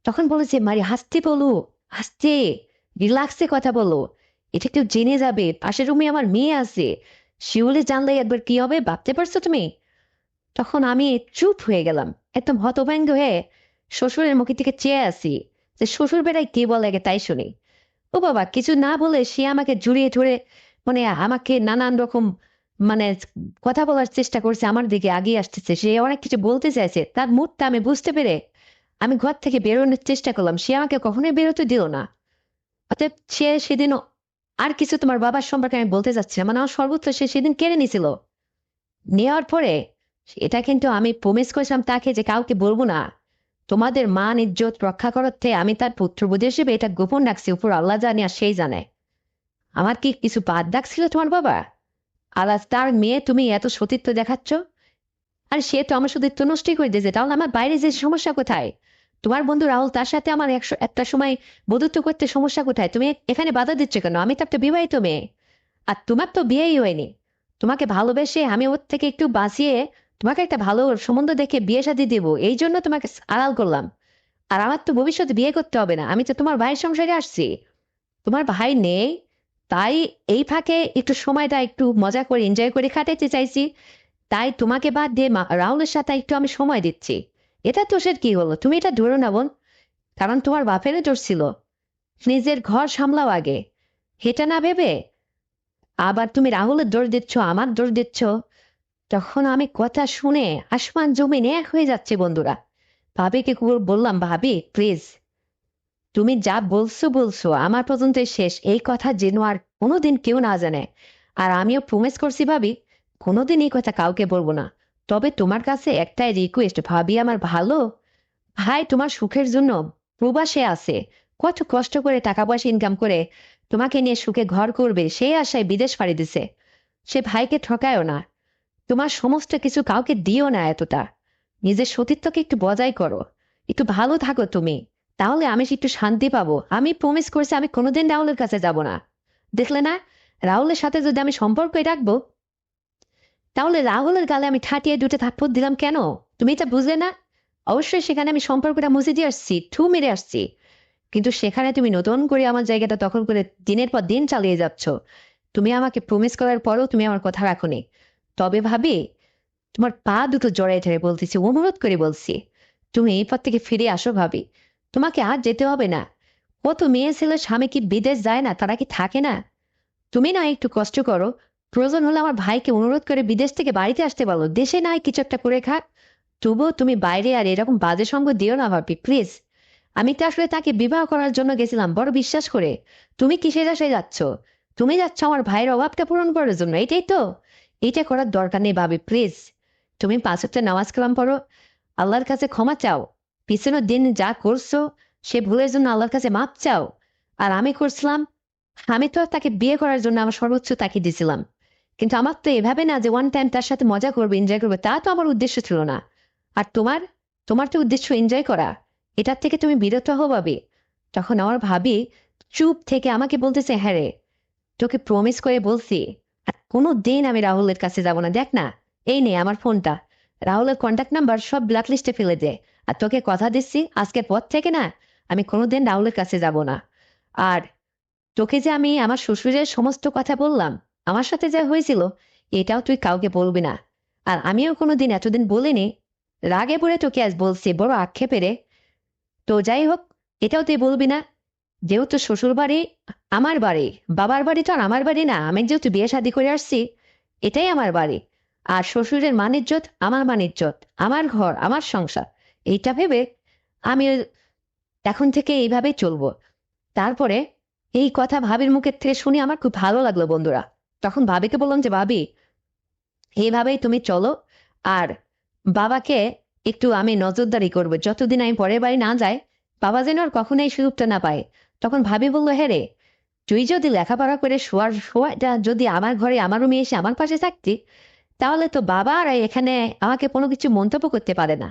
তখন বলেছে, মারি হাসতে বলো, হাসতে, রিল্যাক্সে কথা বলো, এটা কেউ জেনে যাবে, পাশের রুমে আমার মেয়ে আছে, শিউলে জানলে একবার কি হবে ভাবতে পারছো তুমি? তখন আমি চুপ হয়ে গেলাম, একদম হতভম্ব হয়ে শ্বশুরের মুখের দিকে চেয়ে আসি, যে শ্বশুর বেড়ায় কে বলে আগে তাই শুনি। ও বাবা, কিছু না বলে সে আমাকে জড়িয়ে ধরে মানে আমাকে নানান রকম মানে কথা বলার চেষ্টা করছে, আমার দিকে আগিয়ে আসতেছে, সে অনেক কিছু বলতে চাইছে, তার মুডটা আমি বুঝতে পেরে আমি ঘর থেকে বেরোনোর চেষ্টা করলাম, সে আমাকে কখনোই বেরোতে দিল না। অতএব সে সেদিনও, আর কিছু তোমার বাবার সম্পর্কে আমি বলতে চাচ্ছি না, মানে আমার সর্বোচ্চ সে সেদিন কেড়ে নিয়েছিল। নেওয়ার পরে এটা কিন্তু আমি প্রমিস করেছিলাম তাকে যে কাউকে বলবো না। তোমাদের মান ইজ্জত রক্ষা করতে আমি তার পুত্রবধূ হিসেবে এটা গোপন রাখছি, উপর আল্লাহ জানে আর সেই জানে। আমার কি কিছু বাদ ডাকছিল তোমার বাবা? আর আজ তার মেয়ে তুমি এত সতীত্ব দেখাচ্ছ? আর সে তো আমার সতীত্ব নষ্টই করে দিয়েছে, তাহলে আমার বাইরে যে সমস্যা কোথায়? তোমার বন্ধু রাহুল তার সাথে আমার একটা সময় বন্ধুত্ব করতে সমস্যা কোথায়? তুমি এখানে বাধা দিচ্ছ কেন? আমি তো একটা বিবাহিত মেয়ে, আর তোমার তো বিয়েই হয়নি। তোমাকে ভালোবেসে আমি ওর থেকে একটু বাঁচিয়ে তোমাকে একটা ভালো সম্বন্ধ দেখে বিয়ে শাদী দেবো, এই জন্য তোমাকে আড়াল করলাম। আর আমার তো ভবিষ্যতে বিয়ে করতে হবে না, আমি তো তোমার ভাইয়ের সংসারে আসছি। তোমার ভাই নেই, তাই এই ফাঁকে একটু সময়টা একটু মজা করে এনজয় করে কাটাতে চাইছি। তাই তোমাকে বাদ দিয়ে রাহুলের সাথে একটু আমি সময় দিচ্ছি। এটা দোষের কি হলো? তুমি এটা ধরো না বোন, কারণ তোমার বাপেরও দোষ ছিল। নিজের ঘর সামলাও আগে, এটা না ভেবে আবার তুমি রাহুলের দোষ দিচ্ছ, আমার দোষ দিচ্ছ। তখন আমি কথা শুনে আসমান জমিন এক হয়ে যাচ্ছে বন্ধুরা। ভাবিকে বললাম, ভাবি প্লিজ, তুমি যা বলছো বলছো, আমার পর্যন্ত শেষ, এই কথা যেন আর কোনোদিন কেউ না জানে। আর আমিও প্রমিস করছি ভাবি, কোনোদিন এই কথা কাউকে বলবো না। তবে তোমার কাছে একটাই রিকোয়েস্ট ভাবি, আমার ভালো ভাই তোমার সুখের জন্য প্রবাসে আছে, কত কষ্ট করে টাকা পয়সা ইনকাম করে তোমাকে নিয়ে সুখে ঘর করবে সেই আশায় বিদেশ পাড়ি দিছে। সে ভাইকে ঠকায়ও না, তোমার সমস্ত কিছু কাউকে দিও না এতটা। নিজের সতীত্বকে একটু বজায় করো, একটু ভালো থাকো তুমি, তাহলে আমি একটু শান্তি পাবো। আমি প্রমিস করছি আমি কোনোদিন রাহুলের কাছে যাব না। দেখলে না, রাহুলের সাথে যদি আমি সম্পর্কই রাখবো, তাহলে রাহুলের গালে আমি ঠাটিয়ে দুটো থাপ্পড় দিলাম কেন? তুমি এটা বুঝলে না? অবশ্যই সেখানে আমি সম্পর্কটা মুছে দিয়ে আসছি, ঠু মেরে আসছি, কিন্তু সেখানে তুমি নতুন করে আমার জায়গাটা দখল করে দিনের পর দিন চালিয়ে যাচ্ছ। তুমি আমাকে প্রমিস করার পরও তুমি আমার কথা রাখোনি। তবে ভাবি, তোমার পা দুটো জড়াই ধরে বলতেছি, অনুরোধ করে বলছি, তুমি এই পথ থেকে ফিরে আসো ভাবি। তোমাকে আর যেতে হবে না। কত মেয়ে ছেলে স্বামী কি বিদেশ যায় না, তারা কি থাকে না? তুমি না একটু কষ্ট করো, প্রয়োজন হলে আমার ভাইকে অনুরোধ করে বিদেশ থেকে বাড়িতে আসতে বলো, দেশে না হয় কিছু একটা করে খাক। তবুও তুমি বাইরে আর এরকম বাজে সঙ্গ দিও না ভাবি প্লিজ। আমি তো আসলে তাকে বিবাহ করার জন্য গেছিলাম বড় বিশ্বাস করে। তুমি কিসের আশায় যাচ্ছ? তুমি যাচ্ছ আমার ভাইয়ের অভাবটা পূরণ করার জন্য, এটাই তো। এইটা করার দরকার নেই ভাবি প্লিজ। তুমি 5 ওয়াক্ত নামাজ কালাম পড়ো, আল্লাহর কাছে ক্ষমা চাও, পিছনের দিন যা করছো সে ভুলের জন্য আল্লাহর কাছে মাপ চাও। আর আমি করছিলাম, আমি তো তাকে বিয়ে করার জন্য আমার সর্বোচ্চ তাকে দিছিলাম, কিন্তু আমার তো এভাবে না যে ওয়ান টাইম তার সাথে মজা করবে এনজয় করবে, তা তো আমার উদ্দেশ্য ছিল না। আর তোমার, তোমার তো উদ্দেশ্য এনজয় করা, এটার থেকে তুমি বিরত হও ভাবি। তখন আমার ভাবি চুপ থেকে আমাকে বলতেছে, হ্যাঁ রে, তোকে প্রমিস করে বলছি আর কোনো দিন আমি রাহুলের কাছে যাব না। দেখ না, এই নে আমার ফোনটা, রাহুলের কন্ট্যাক্ট নাম্বার সব ব্ল্যাক লিস্টে ফেলে দে। আর তোকে কথা দিচ্ছি আজকের পর থেকে না, আমি কোনোদিন রাহুলের কাছে যাব না। আর তোকে যে আমি আমার শ্বশুরের সমস্ত কথা বললাম, আমার সাথে যা হয়েছিল, এটাও তুই কাউকে বলবি না। আর আমিও কোনোদিন এতদিন বলিনি, রাগে পড়ে তোকে আজ বলছি বড় আক্ষেপে। তো যাই হোক, এটাও তুই বলবি না। যেহেতু শ্বশুর বাড়ি আমার বাড়ি, বাবার বাড়ি তো আর আমার বাড়ি না, আমি যেহেতু বিয়ে শাদী করে আসছি, এটাই আমার বাড়ি। আর শ্বশুরের মান ইজ্জত আমার মান ইজ্জত, আমার ঘর আমার সংসার, এইটা ভেবে আমি এখন থেকে এইভাবেই চলবো। তারপরে এই কথা ভাবির মুখের থেকে শুনে আমার খুব ভালো লাগলো বন্ধুরা। তখন ভাবিকে বললাম যে ভাবি, এইভাবেই তুমি চলো। আর বাবাকে একটু আমি নজরদারি করবো, যতদিন আমি পরের বাড়ি না যাই, বাবা যেন আর কখনো এই সুযোগটা না পায়। তখন ভাবি বললো, হ্যাঁ রে, তুই যদি লেখাপড়া করে শোয়াটা যদি আমার ঘরে আমার রুমে এসে আমার পাশে থাকতি, তাহলে তো বাবা আর এখানে আমাকে কোনো কিছু মন্তব্য করতে পারে না।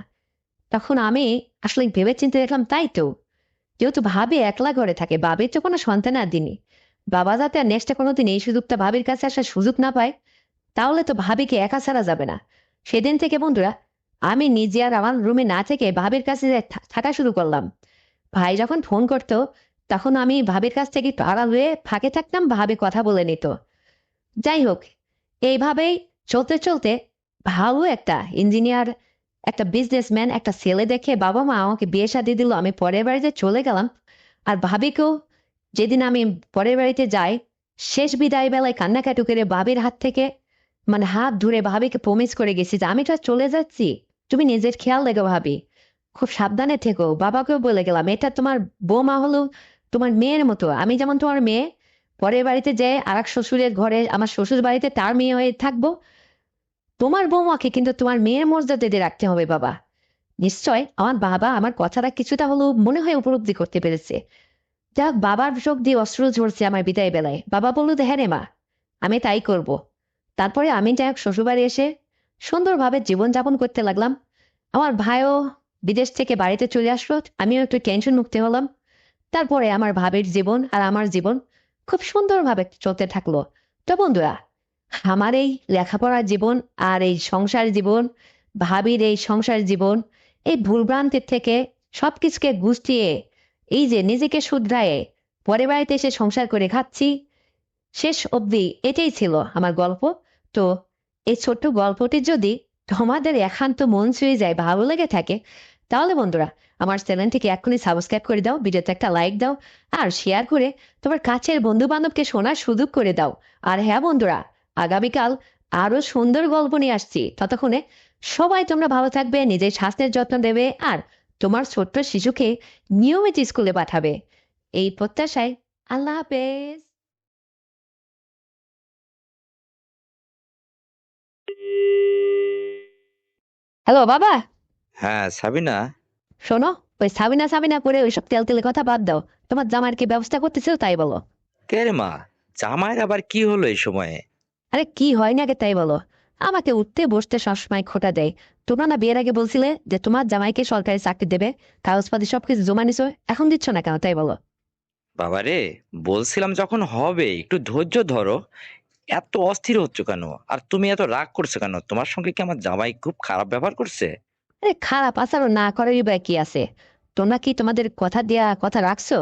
তখন আমি আসলে ভেবে চিন্তে দেখলাম, তাই তো, যেহেতু ভাবি একলা ঘরে থাকে, বাবির তো কোনো সন্তান আর দিনই, বাবা যাতে আর নেক্সটে কোনোদিন এই সুযোগটা ভাবির কাছে আসার সুযোগ না পায়, তাহলে তো ভাবিকে একা ছাড়া যাবে না। সেদিন থেকে বন্ধুরা, আমি নিজে আর আমার রুমে না থেকে ভাবির কাছে থাকা শুরু করলাম। ভাই যখন ফোন করতো, তখন আমি ভাবির কাছ থেকে একটু আড়াল হয়ে ফাঁকে থাকতাম, ভাবি কথা বলে নিত। যাই হোক, এইভাবেই চলতে চলতে ভালো একটা ইঞ্জিনিয়ার, একটা বিজনেসম্যান, একটা ছেলে দেখে বাবা মা আমাকে বিয়ে শাদী দিল, আমি পরের বাড়িতে চলে গেলাম। আর ভাবিকেও যেদিন আমি পরের বাড়িতে যাই, শেষ বিদায় বেলায় কান্নাকাটি করে বাবির হাত থেকে মানে হাত ধরে ভাবিকে প্রমিস করে গেছি যে আমি তো আর চলে যাচ্ছি, তুমি নিজের খেয়াল রেখো ভাবি, খুব সাবধানে থেকো। বাবাকেও বলে গেলাম, এটা তোমার বৌমা হলো তোমার মেয়ের মতো, আমি যেমন তোমার মেয়ে, পরের বাড়িতে যে আর এক শ্বশুরের ঘরে আমার শ্বশুর বাড়িতে তার মেয়ে হয়ে থাকবো, তোমার বৌমাকে কিন্তু তোমার মেয়ের মর্যাদা দিয়ে রাখতে হবে বাবা। নিশ্চয় আমার বাবা আমার কথাটা কিছুটা হলেও মনে হয় উপলব্ধি করতে পেরেছে। যাক, বাবার চোখ দিয়ে অশ্রু ঝরছে আমার বিদায় বেলায়। বাবা বলল, হ্যাঁ রে মা, আমি তাই করব। তারপরে আমি যাই হোক শ্বশুরবাড়ি এসে সুন্দরভাবে জীবনযাপন করতে লাগলাম। আমার ভাইও বিদেশ থেকে বাড়িতে চলে আসলো, আমিও একটু টেনশন মুক্ত হলাম। তারপরে আমার ভাবির জীবন আর আমার জীবন খুব সুন্দরভাবে চলতে থাকলো। তো বন্ধুরা, আমার এই লেখাপড়ার জীবন আর এই সংসার জীবন, ভাবির এই সংসার জীবন, এই ভুলভ্রান্তির থেকে সবকিছুকে গুছিয়ে এই যে নিজেকে শুধরায়ে পরের বাড়িতে এসে সংসার করে খাচ্ছি, শেষ অবধি এটাই ছিল আমার গল্প। তো এই ছোট্ট গল্পটি যদি তোমাদের একান্ত মন ছুঁয়ে যায়, ভালো লেগে থাকে, তাহলে বন্ধুরা আমার চ্যানেলটিকে এক্ষুনি সাবস্ক্রাইব করে দাও, ভিডিওতে একটা লাইক দাও, আর শেয়ার করে তোমার কাছের বন্ধু বান্ধবকে শোনার সুযোগ করে দাও। আর হ্যাঁ বন্ধুরা, আগামীকাল আরো সুন্দর গল্প নিয়ে আসছি। ততক্ষণে সবাই তোমরা ভালো থাকবে, নিজের স্বাস্থ্যের যত্ন দেবে, আর তোমার ছোট্ট শিশুকে নিয়মিত স্কুলে পাঠাবে, এই প্রত্যাশায় আল্লাহ হাফেজ। হ্যালো বাবা। হ্যাঁ, সাবিনা। শোনো, ওই সাবিনা সাবিনা করে ওইসব তেল তেলে কথা বাদ দাও। তোমার জামার কি ব্যবস্থা করতেছো তাই বলো। কে রে মা? জামাইয়ের আবার কি হলো এই সময়ে? আরে কি হয় না আগে তাই বলো। আমাকে উঠতে বসতে সবসময় খোটা দেয়। তোমরা না বিয়ের আগে বলছিলে যে তোমার জামাইকে সরকারি চাকরি দেবে, কাগজপাতি সবকিছু জমা নিছো, এখন দিচ্ছ না কেন তাই বলো। বাবারে, বলছিলাম যখন হবে একটু ধৈর্য ধরো। এত অস্থির হচ্ছ কেন? আর তুমি এত রাগ করছো কেন? তোমার সঙ্গে কি আমার জামাই খুব খারাপ ব্যবহার করছে? আরে খারাপ আচরণ না করারই বা কি আছে। তোমরা কি তোমাদের কথা দেয়া কথা রাখছো?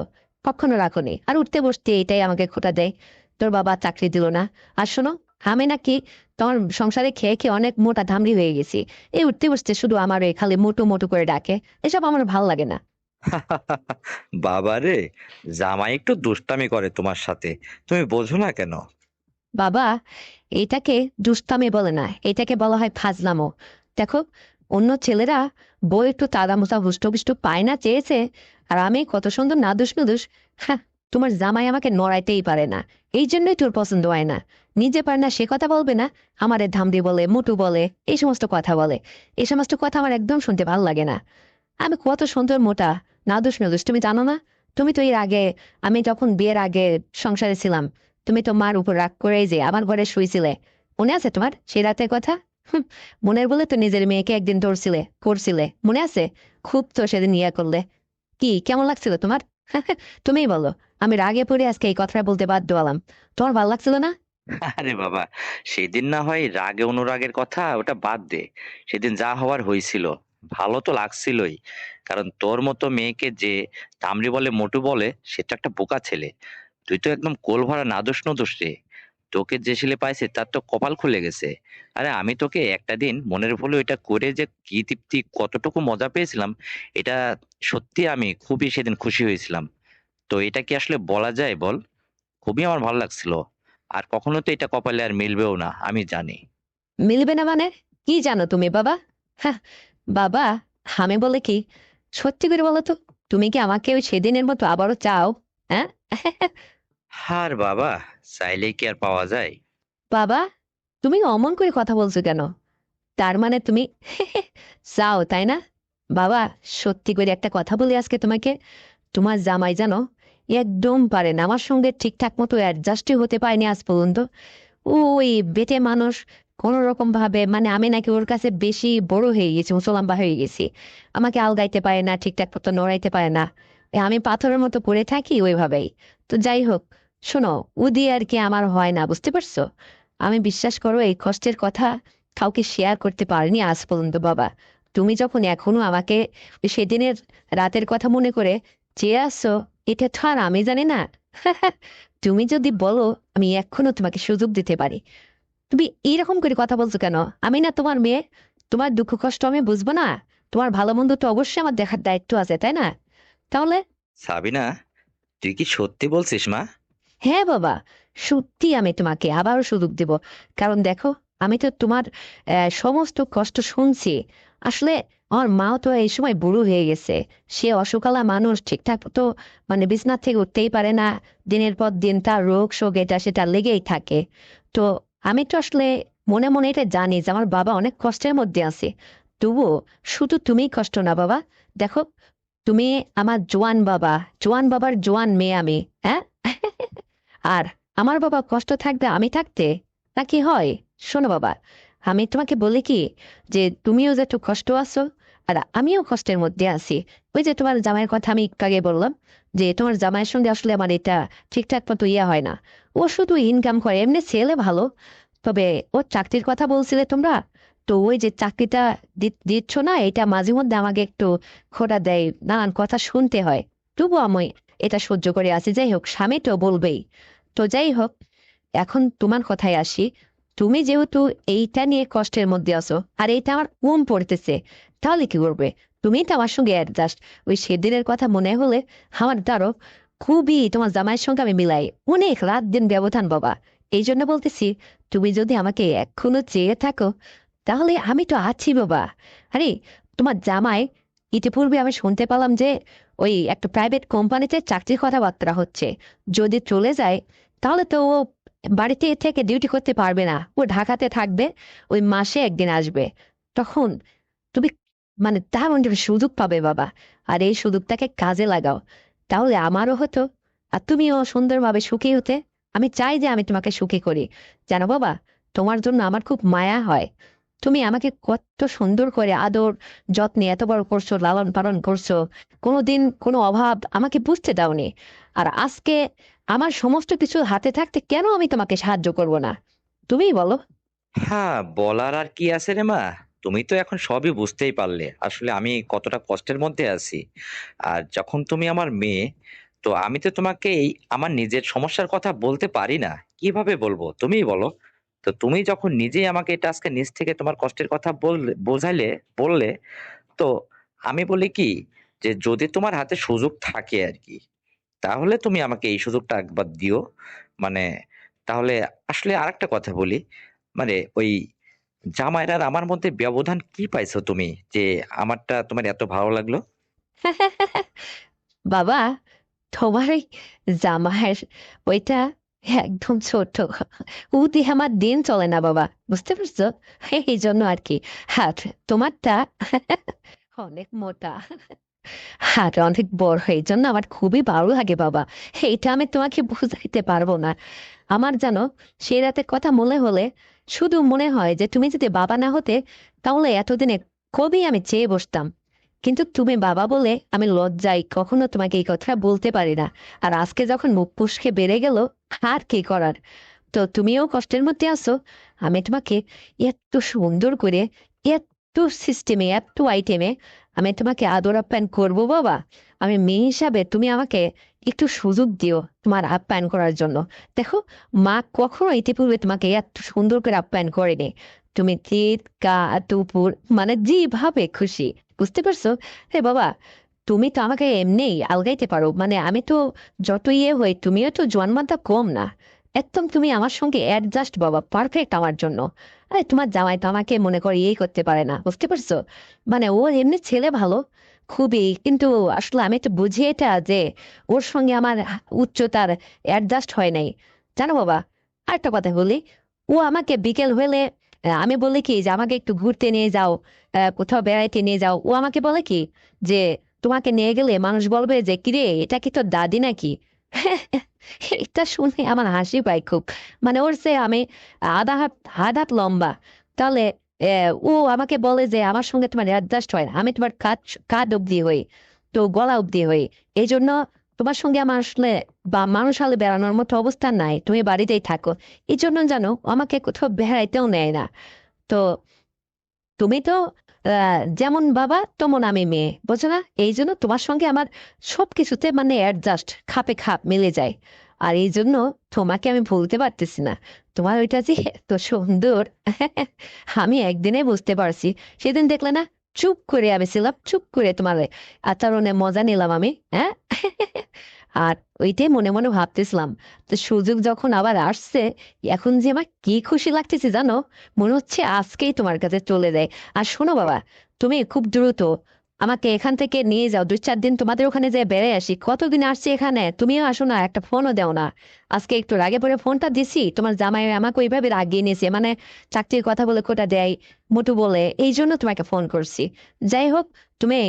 কখনো রাখোনি, আর উঠতে বসতে এটাই আমাকে খোটা দেয়। তোর বাবা চাকরি দিল না। আর শোনো, আমি নাকি তোমার সংসারে খেয়ে খেয়ে অনেক মোটা ধামড়ি হয়ে গেছি। এই উঠতে বসতে শুধু আমার এই খালি মোটু মোটু করে ডাকে, এসব আমার ভালো লাগে না। বাবারে, জামাই একটু দুষ্টামি করে তোমার সাথে, তুমি বোঝো না কেন? বাবা, এটাকে দুষ্টামি বলে না, এটাকে বলা হয় ফাজলামো। দেখো, অন্য ছেলেরা বউ একটু তাদা মোটা হুষ্টপুষ্ট পায় না চেয়েছে, আর আমি কত সুন্দর নাদুস নুদুস। হ্যাঁ, তোমার জামাই আমাকে নড়াইতেই পারে না, এই জন্যই তোর পছন্দ হয় না। নিজে পারে না সে কথা বলবে না, আমারে ধামড়ি বলে, মোটু বলে, এই সমস্ত কথা বলে। এই সমস্ত কথা আমার একদম শুনতে ভালো লাগে না। আমি কত সুন্দর মোটা, নাদুস নুদুস, তুমি জানো না? তুমি তো এর আগে, আমি যখন বিয়ের আগে সংসারে ছিলাম, তুমি তো মার উপর রাগ করে যে আমার ঘরে শুইছিলে, মনে আছে তোমার সেই রাতের কথা? হুম, মনের বলে তো নিজের মেয়েকে একদিন ধরছিলে, করছিলে, মনে আছে? খুব তো সেদিন ইয়া করলে। কি কেমন লাগছিল তোমার? তুমিই বলো। আমি রাগে পড়ে আজকে এই কথাটা বলতে বাধ্য হলাম। তোমার ভালো লাগছিল না? আরে বাবা, সেদিন না হয় রাগে অনুরাগের কথা ওটা বাদ দে। সেদিন যা হওয়ার হয়েছিল, ভালো তো লাগছিলই। কারণ তোর মতো মেয়েকে যে দামড়ি বলে, মোটু বলে, সেটা একটা বোকা ছেলে। তুই তো একদম কোল ভরা নাদোষ নদোষ রে। তোকে যে ছেলে পাইছে তার তো কপাল খুলে গেছে। আরে আমি তোকে একটা দিন মনের ভুলে ওইটা করে যে কি তৃপ্তি, কতটুকু মজা পেয়েছিলাম, এটা সত্যি আমি খুবই সেদিন খুশি হয়েছিলাম। তো এটা কি আসলে বলা যায় বল? খুবই আমার ভালো লাগছিল। আর কখনো তো এটা কপালে আর মিলবেও না, আমি জানি। মিলবে না মানে? কি জানো তুমি বাবা? হ্যাঁ, বাবা, আমি বলে কি, সত্যি করে বলো তো, তুমি কি আমাকে ওই সেদিনের মতো আবারও চাও? হ্যাঁ? আর বাবা, চাইলেই কি আর পাওয়া যায়? বাবা, তুমি অমন করে কথা বলছো কেন? তার মানে তুমি চাও তাই না? বাবা, সত্যি করে একটা কথা বলি আজকে তোমাকে, তোমার জামাই জানো একদম পারে না আমার সঙ্গে ঠিকঠাক মতো অ্যাডজাস্টই হতে পারেনি আজ পর্যন্ত। ওই বেটে মানুষ, কোন রকম ভাবে, মানে আমি নাকি ওর কাছে বেশি বড় হয়ে গেছি, মুসলম্বা হয়ে গেছি। আমাকে আলগাইতে পারে না, ঠিকঠাক মতো নড়াইতে পারে না। আমি পাথরের মতো পড়ে থাকি ওইভাবেই। তো যাই হোক, শোনো, ও দিয়ে আর কি আমার হয় না, বুঝতে পারছো? আমি বিশ্বাস করো এই কষ্টের কথা কাউকে শেয়ার করতে পারিনি আজ পর্যন্ত বাবা। তুমি যখন এখনো আমাকে ওই সেদিনের রাতের কথা মনে করে চেয়ে আসছো, এটা তো আর আমি জানি না। তুমি যদি বলো, আমি এখনো তোমাকে সুযোগ দিতে পারি। তুমি এইরকম করে কথা বলছো কেন? আমি না তোমার মেয়ে? তোমার দুঃখ কষ্ট আমি বুঝবো না? তোমার ভালো মন্দ তো অবশ্যই আমার দেখার দায়িত্ব আছে তাই না? তাহলে সাবিনা, তুই কি সত্যি বলছিস মা? হ্যাঁ বাবা, সত্যি আমি তোমাকে আবারও সুযোগ দেব। কারণ দেখো, আমি তো তোমার সমস্ত কষ্ট শুনছি। আসলে আমার মাও তো এই সময় বুড়ো হয়ে গেছে। সে অসুখালা মানুষ, ঠিকঠাক তো মানে বিছনার থেকে উঠতেই পারে না। দিনের পর দিন তার রোগ শোক এটা সেটা লেগেই থাকে। তো আমি তো আসলে মনে মনে এটা জানি যে আমার বাবা অনেক কষ্টের মধ্যে আছে, তবুও শুধু তুমিই কষ্ট না বাবা। দেখো, তুমি আমার জোয়ান বাবা, জোয়ান বাবার জোয়ান মেয়ে আমি, হ্যাঁ। আর আমার বাবা কষ্ট থাকবে আমি থাকতে, তা কি হয়? শোনো বাবা, আমি তোমাকে বলি কি, যে তুমিও যে একটু কষ্ট আছো, আর আমিও কষ্টের মধ্যে আছি। ওই যে তোমার জামাইয়ের কথা আমি একটু আগে বললাম, যে তোমার জামাইয়ের সঙ্গে আসলে আমার এটা ঠিকঠাক মতো ইয়ে হয় না। ও শুধু ইনকাম করে, এমনি ছেলে ভালো, তবে ওর চাকরির কথা বলছিলে তোমরা, তো ওই যে চাকরিটা দিচ্ছ না, এটা মাঝে মধ্যে আমাকে একটু খোঁটা দেয়, নানান কথা শুনতে হয়। তবু আমি এটা সহ্য করে আছি। যাই হোক, স্বামী তো বলবেই। তো যাই হোক, এখন তোমার কথায় আসি। তুমি যেহেতু এইটা নিয়ে কষ্টের মধ্যে আছো, আর এইটা আমার কম পড়তেছে, তাহলে কি করবে? তুমি তো আমার সঙ্গে অ্যাডজাস্ট। ওই সেদিনের কথা মনে হলে আমার দ্বারও খুবই তোমার জামাইয়ের সঙ্গে আমি মিলাই, অনেক রাত দিন ব্যবধান বাবা। এই জন্য বলতেছি, তুমি যদি আমাকে এখনো চেয়ে থাকো, তাহলে আমি তো আছি বাবা। আরে, তোমার জামাই ইতিপূর্বে আমি শুনতে পেলাম যে ওই একটা প্রাইভেট কোম্পানিতে চাকরির কথাবার্তা হচ্ছে। যদি চলে যায়, তাহলে তো ও বাড়িতে থেকে ডিউটি করতে পারবে না, ও ঢাকাতে থাকবে, ওই মাসে একদিন আসবে। তখন তুমি মানে দারুণ একটা সুযোগ পাবে বাবা। আর এই সুযোগটাকে কাজে লাগাও, তাহলে আমারও হতো, আর তুমিও সুন্দরভাবে সুখী হতে। আমি চাই যে আমি তোমাকে সুখী করি। জানো বাবা, তোমার জন্য আমার খুব মায়া হয়। তুমি আমাকে কত সুন্দর করে আদর যত্নে এত বড় করছো, লালন পালন করছো, কোনোদিন কোনো অভাব আমাকে বুঝতে দাওনি। আর আজকে আমার সমস্ত কিছু হাতে থাকতে কেন আমি তোমাকে সাহায্য করব না? তুমিই বলো। হ্যাঁ, বলার আর কি আছে রে মা। তুমি তো এখন সবই বুঝতেই পারলে আসলে আমি কতটা কষ্টের মধ্যে আছি। আর যখন তুমি আমার মেয়ে, তো আমি তো তোমাকে এই আমার নিজের সমস্যার কথা বলতে পারি না। কিভাবে বলবো তুমিই বলো। তো তুমি যখন নিজেই আমাকে এটা আজকে নিজ থেকে তোমার কষ্টের কথা বললে, বোঝাইলে, বললে, তো আমি বলি কি, যে যদি তোমার হাতে সুযোগ থাকে আর কি, তাহলে তুমি আমাকে এই সুযোগটা একবার দিও। মানে তাহলে আসলে আরেকটা কথা বলি, মানে ওই জামাইয়ের আর আমার মধ্যে ব্যবধান কি পাইছো তুমি, যে আমারটা তোমার এত ভালো লাগলো? বাবা, তোমার ওই জামাইয়ের ওইটা একদম ছোট, ও দিয়ে আমার দিন চলে না বাবা, বুঝতে পারছো? এই জন্য আর কি। হ্যাঁ, তোমারটা অনেক মোটা, হাত অনেক বড়, এই জন্য আমার খুবই ভালো লাগে বাবা। এইটা আমি তোমাকে বুঝাইতে পারবো না। আমার জানো, সেই রাতের কথা মনে হলে শুধু মনে হয় যে তুমি যদি বাবা না হতে, তাহলে এতদিনে কবেই আমি চেয়ে বসতাম। কিন্তু তুমি বাবা বলে আমি লজ্জায় কখনো তোমাকে এই কথা বলতে পারি না। আর আজকে যখন মুখ ফুসকে বেড়ে গেল, আর কি করার। তো তুমিও কষ্টের মধ্যে আছো, আমি তোমাকে এত সুন্দর করে, এত সিস্টেমে, এত আইটেমে আমি তোমাকে আদর আপ্যায়ন করবো বাবা। আমি মেয়ে হিসাবে তুমি আমাকে একটু সুযোগ দিও তোমার আপ্যায়ন করার জন্য। দেখো, মা কখনো ইতিপূর্বে তোমাকে এত সুন্দর করে আপ্যায়ন করেনি। তুমি চিৎ কা দুপুর মানে যেভাবে খুশি, বুঝতে পারছো? হে বাবা, তুমি তো আমাকে এমনিই আলগাইতে পারো, মানে আমি তো যত ইয়ে হই, তুমিও তো জন্মাতা কম না। একদম তুমি আমার সঙ্গে অ্যাডজাস্ট বাবা, পারফেক্ট আমার জন্য। আরে তোমার জামাই তো আমাকে মনে করে ইয়ে করতে পারে না, বুঝতে পারছো? মানে ও এমনি ছেলে ভালো খুবই, কিন্তু আসলে আমি তো বুঝি এটা যে ওর সঙ্গে আমার উচ্চতার অ্যাডজাস্ট হয় নাই। জানো বাবা, আরেকটা কথা বলি, ও আমাকে বিকেল হলে আমি বলি কি যে আমাকে একটু ঘুরতে নিয়ে যাও, কোথাও বেড়াইতে নিয়ে যাও, ও আমাকে বলে কি যে তোমাকে নিয়ে গেলে মানুষ বলবে যে কিরে, এটা কি তোর দাদি নাকি? এটা শুনে আমার হাসি পায় খুব। মানে ওর সে আমি আধা হাত লম্বা, তাহলে ও আমাকে বলে যে আমার সঙ্গে তোমার অ্যাডজাস্ট হয় না, আমি তোমার কাঁধ কাঁধ অব্দি হই, তো গলা অব্দি হই। এই জন্য তোমার সঙ্গে আমার আসলে বা মানুষ হলে বেড়ানোর মতো অবস্থা নাই, তুমি বাড়িতেই থাকো। এই জন্য জানো, আমাকে কোথাও বেড়াইতেও নেয় না। তো তুমি তো যেমন বাবা তেমন আমি মেয়ে, বোঝো না? এই জন্য তোমার সঙ্গে আমার সবকিছুতে মানে অ্যাডজাস্ট, খাপে খাপ মিলে যায়। আর এই জন্য তোমাকে আমি ভুলতে পারতেছি না। তোমার ওইটা যে এত সুন্দর, আমি একদিনে বুঝতে পারছি। সেদিন দেখলে না, চুপ করে আমি ছিলাম, চুপ করে তোমার আচরণে মজা নিলাম আমি, হ্যাঁ। আর ওইটাই মনে মনে ভাবতেছিলাম, তো সুযোগ যখন আবার আসছে, এখন যে আমার কি খুশি লাগতেছে জানো, মনে হচ্ছে আজকেই তোমার কাছে চলে যায়। আর শোনো বাবা, তুমি খুব দ্রুত আমাকে এখান থেকে নিয়ে যাও, 2-4 দিন তোমাদের ওখানে যে বেড়ে আসি। কতদিন আসছি এখানে, তুমিও আসো না, একটা ফোনও দেও না। আজকে একটু রাগে পরে ফোনটা দিছি, তোমার জামাই আমাকে ওইভাবে রাগিয়ে নিয়েছে, মানে চাকরির কথা বলে কোটা দেয়, মোটু বলে, এই জন্য তোমাকে ফোন করছি। যাই হোক, তুমি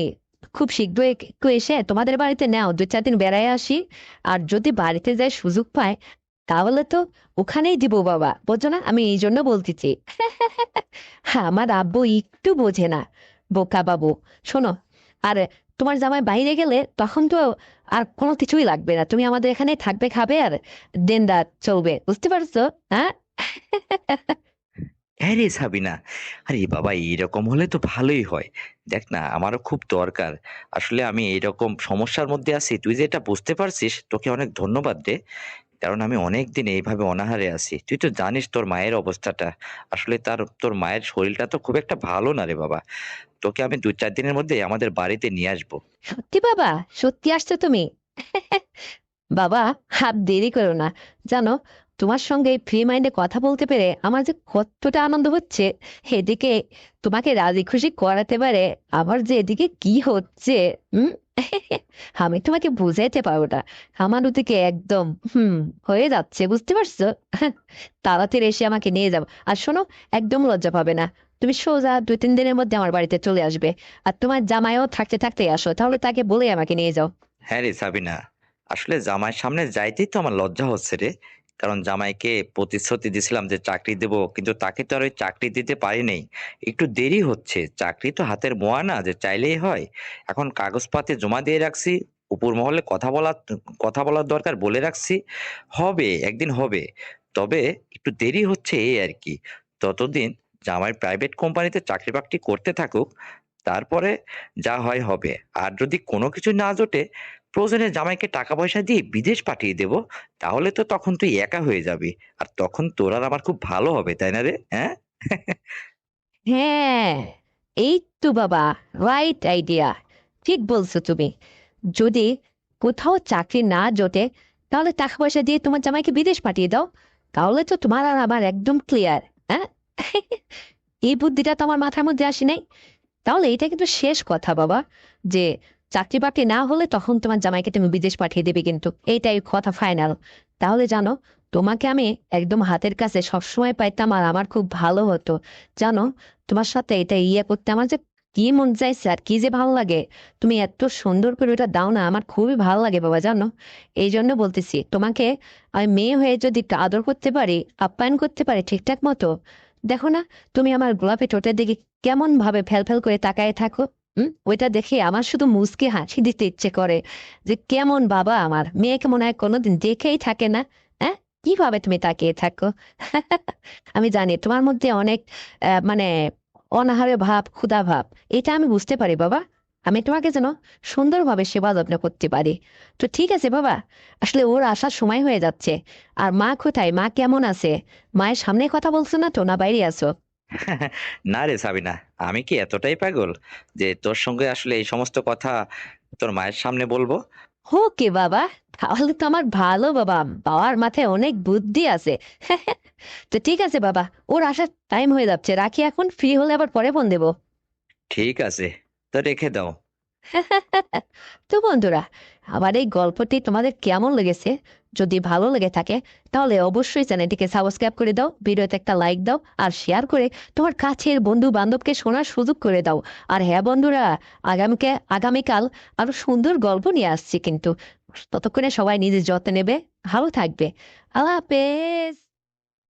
খুব শীঘ্রই একটু এসে তোমাদের বাড়িতে নাও, 2-4 দিন বেড়ায় আসি। আর যদি বাড়িতে যাই সুযোগ পায়, তাহলে তো ওখানেই দিব বাবা, বোঝো না? আমি এই জন্য বলতেছি। হ্যাঁ, আমার আব্বু একটু বোঝে না, বোকা বাবু। শোনো, আর তোমার জামাই বাইরে গেলে তখন তো আর কোনো কিছুই লাগবে না, তুমি আমাদের এখানে থাকবে, খাবে, আর দিন রাত চলবে, বুঝতে পারছো? হ্যাঁ। হ্যাঁ রে সাবিনা, আরে বাবা এইরকম হলে তো ভালোই হয়। দেখ না, আমারও খুব দরকার। আসলে আমি এইরকম সমস্যার মধ্যে আছি, তুই যে এটা বুঝতে পারছিস, তোকে অনেক ধন্যবাদ রে। কারণ আমি অনেক দিন এইভাবে অনাহারে আছি, তুই তো জানিস তোর মায়ের অবস্থাটা। আসলে তোর মায়ের শরীরটা তো খুব একটা ভালো না রে বাবা। তোকে আমি 2-4 দিনের মধ্যে আমাদের বাড়িতে নিয়ে আসবো। সত্যি বাবা? সত্যি আসছো তুমি? বাবা, হাত দেরি করো না। জানো, তোমার সঙ্গে ফ্রি মাইন্ডে কথা বলতে পেরে আমার যে কতটা আনন্দ হচ্ছে। এদিকে তোমাকে রাজি খুশি করাতে পারে, আবার যে এদিকে কি হচ্ছে, হুম। আমি তোমাকে বুঝাইতে পারবো না। আমার ওদিকে একদম হয়ে যাচ্ছে, বুঝতে পারছো? তাড়াতাড়ি এসে আমাকে নিয়ে যাও। আর শোনো, একদম লজ্জা পাবে না, তুমি সোজা 2-3 দিনের মধ্যে আমার বাড়িতে চলে আসবে। আর তোমার জামাইও থাকতে থাকতে আসো, তাহলে তাকে বলে আমাকে নিয়ে যাও। হ্যাঁ রে সাবিনা, আসলে জামাইয়ের সামনে যাইতেই তো আমার লজ্জা হচ্ছে রে। কারণ জামাইকে প্রতিশ্রুতি দিছিলাম যে চাকরি দেব, কিন্তু তাকে তো আর ওই চাকরি দিতে পারি নাই। একটু দেরি হচ্ছে, চাকরি তো হাতের মোয়া না যে চাইলেই হয়। এখন কাগজপাতি জমা দিয়ে রাখছি, উপর মহলে কথা বলার দরকার বলে রাখছি। হবে, একদিন হবে। তবে একটু দেরি হচ্ছে এই আর কি। ততদিন জামাই প্রাইভেট কোম্পানিতে চাকরি বাকরি করতে থাকুক, তারপরে যা হয় হবে। আর যদি কোনো কিছু না জোটে, প্রয়োজনে জামাইকে টাকা পয়সা দিয়ে বিদেশ পাঠিয়ে দেব। তাহলে তো তখন তুই একা হয়ে যাবি। আর তখন তোর আর আমার খুব ভালো হবে, তাই না রে? হ্যাঁ? হ্যাঁ, এই তো বাবা, রাইট আইডিয়া, ঠিক বলছো তুমি। যদি কোথাও চাকরি না জোটে, তাহলে টাকা পয়সা দিয়ে তোমার জামাইকে বিদেশ পাঠিয়ে দাও। তাহলে তো তোমার আর আমার একদম ক্লিয়ার। হ্যাঁ। এই বুদ্ধিটা তো আমার মাথার মধ্যে আসে নাই। তাহলে এটা কিন্তু শেষ কথা বাবা, যে চাকরি বাকরি না হলে তখন তোমার জামাইকে তুমি বিদেশ পাঠিয়ে দেবে, কিন্তু এইটাই কথা ফাইনাল। তাহলে জানো, তোমাকে আমি একদম হাতের কাছে সবসময় পাইতাম, আর আমার খুব ভালো হতো। জানো, তোমার সাথে এটা করতে আমার যে কি মন চাইছে, আর কি যে ভালো লাগে। তুমি এত সুন্দর করে ওটা দাও না, আমার খুবই ভালো লাগে বাবা, জানো। এই জন্য বলতেছি তোমাকে, আমি মেয়ে হয়ে যদি একটু আদর করতে পারি, আপ্যায়ন করতে পারি ঠিকঠাক মতো। দেখো না, তুমি আমার গোলাপি ঠোঁটের দিকে কেমন ভাবে ফেল ফেল করে তাকায় থাকো। ওইটা দেখে আমার শুধু মুচকি হাসি দিতে ইচ্ছে করে, যে কেমন বাবা, আমার মেয়েকে মনে হয় কোনোদিন দেখেই থাকে না। হ্যাঁ, কিভাবে তুমি তাকিয়ে থাকো? আমি জানি তোমার মধ্যে অনেক মানে অনাহারে ভাব, ক্ষুধা ভাব, এটা আমি বুঝতে পারি বাবা। আমি তোমাকে যেন সুন্দরভাবে সেবা যত্ন করতে পারি। তো ঠিক আছে বাবা, আসলে ওর আসার সময় হয়ে যাচ্ছে। আর মা কোথায়, মা কেমন আছে? মায়ের সামনে কথা বলছো না তো, না বাইরে আছো? না রে সাবিনা, আমি কি এতটাই পাগল যে তোর সঙ্গে আসলে এই সমস্ত কথা তোর মায়ের সামনে বলবো? ওকে বাবা, তাহলে তো আমার ভালো বাবা, বাবার মাথায় অনেক বুদ্ধি আছে। তো ঠিক আছে বাবা, ওর আসার টাইম হয়ে যাচ্ছে, রাখি এখন, ফ্রি হলে আবার পরে ফোন দেবো। ঠিক আছে, তো রেখে দাও। তো বন্ধুরা, আমার এই গল্পটি তোমাদের কেমন লেগেছে? যদি ভালো লেগে থাকে, তাহলে অবশ্যই চ্যানেলটিকে সাবস্ক্রাইব করে দাও, ভিডিওতে একটা লাইক দাও, আর শেয়ার করে তোমার কাছের বন্ধু বান্ধবকে শোনার সুযোগ করে দাও। আর হ্যাঁ বন্ধুরা, আগামীকাল আরো সুন্দর গল্প নিয়ে আসছি কিন্তু। ততক্ষণে সবাই নিজের যত্ন নেবে, ভালো থাকবে। আল্লাহ হাফেজ।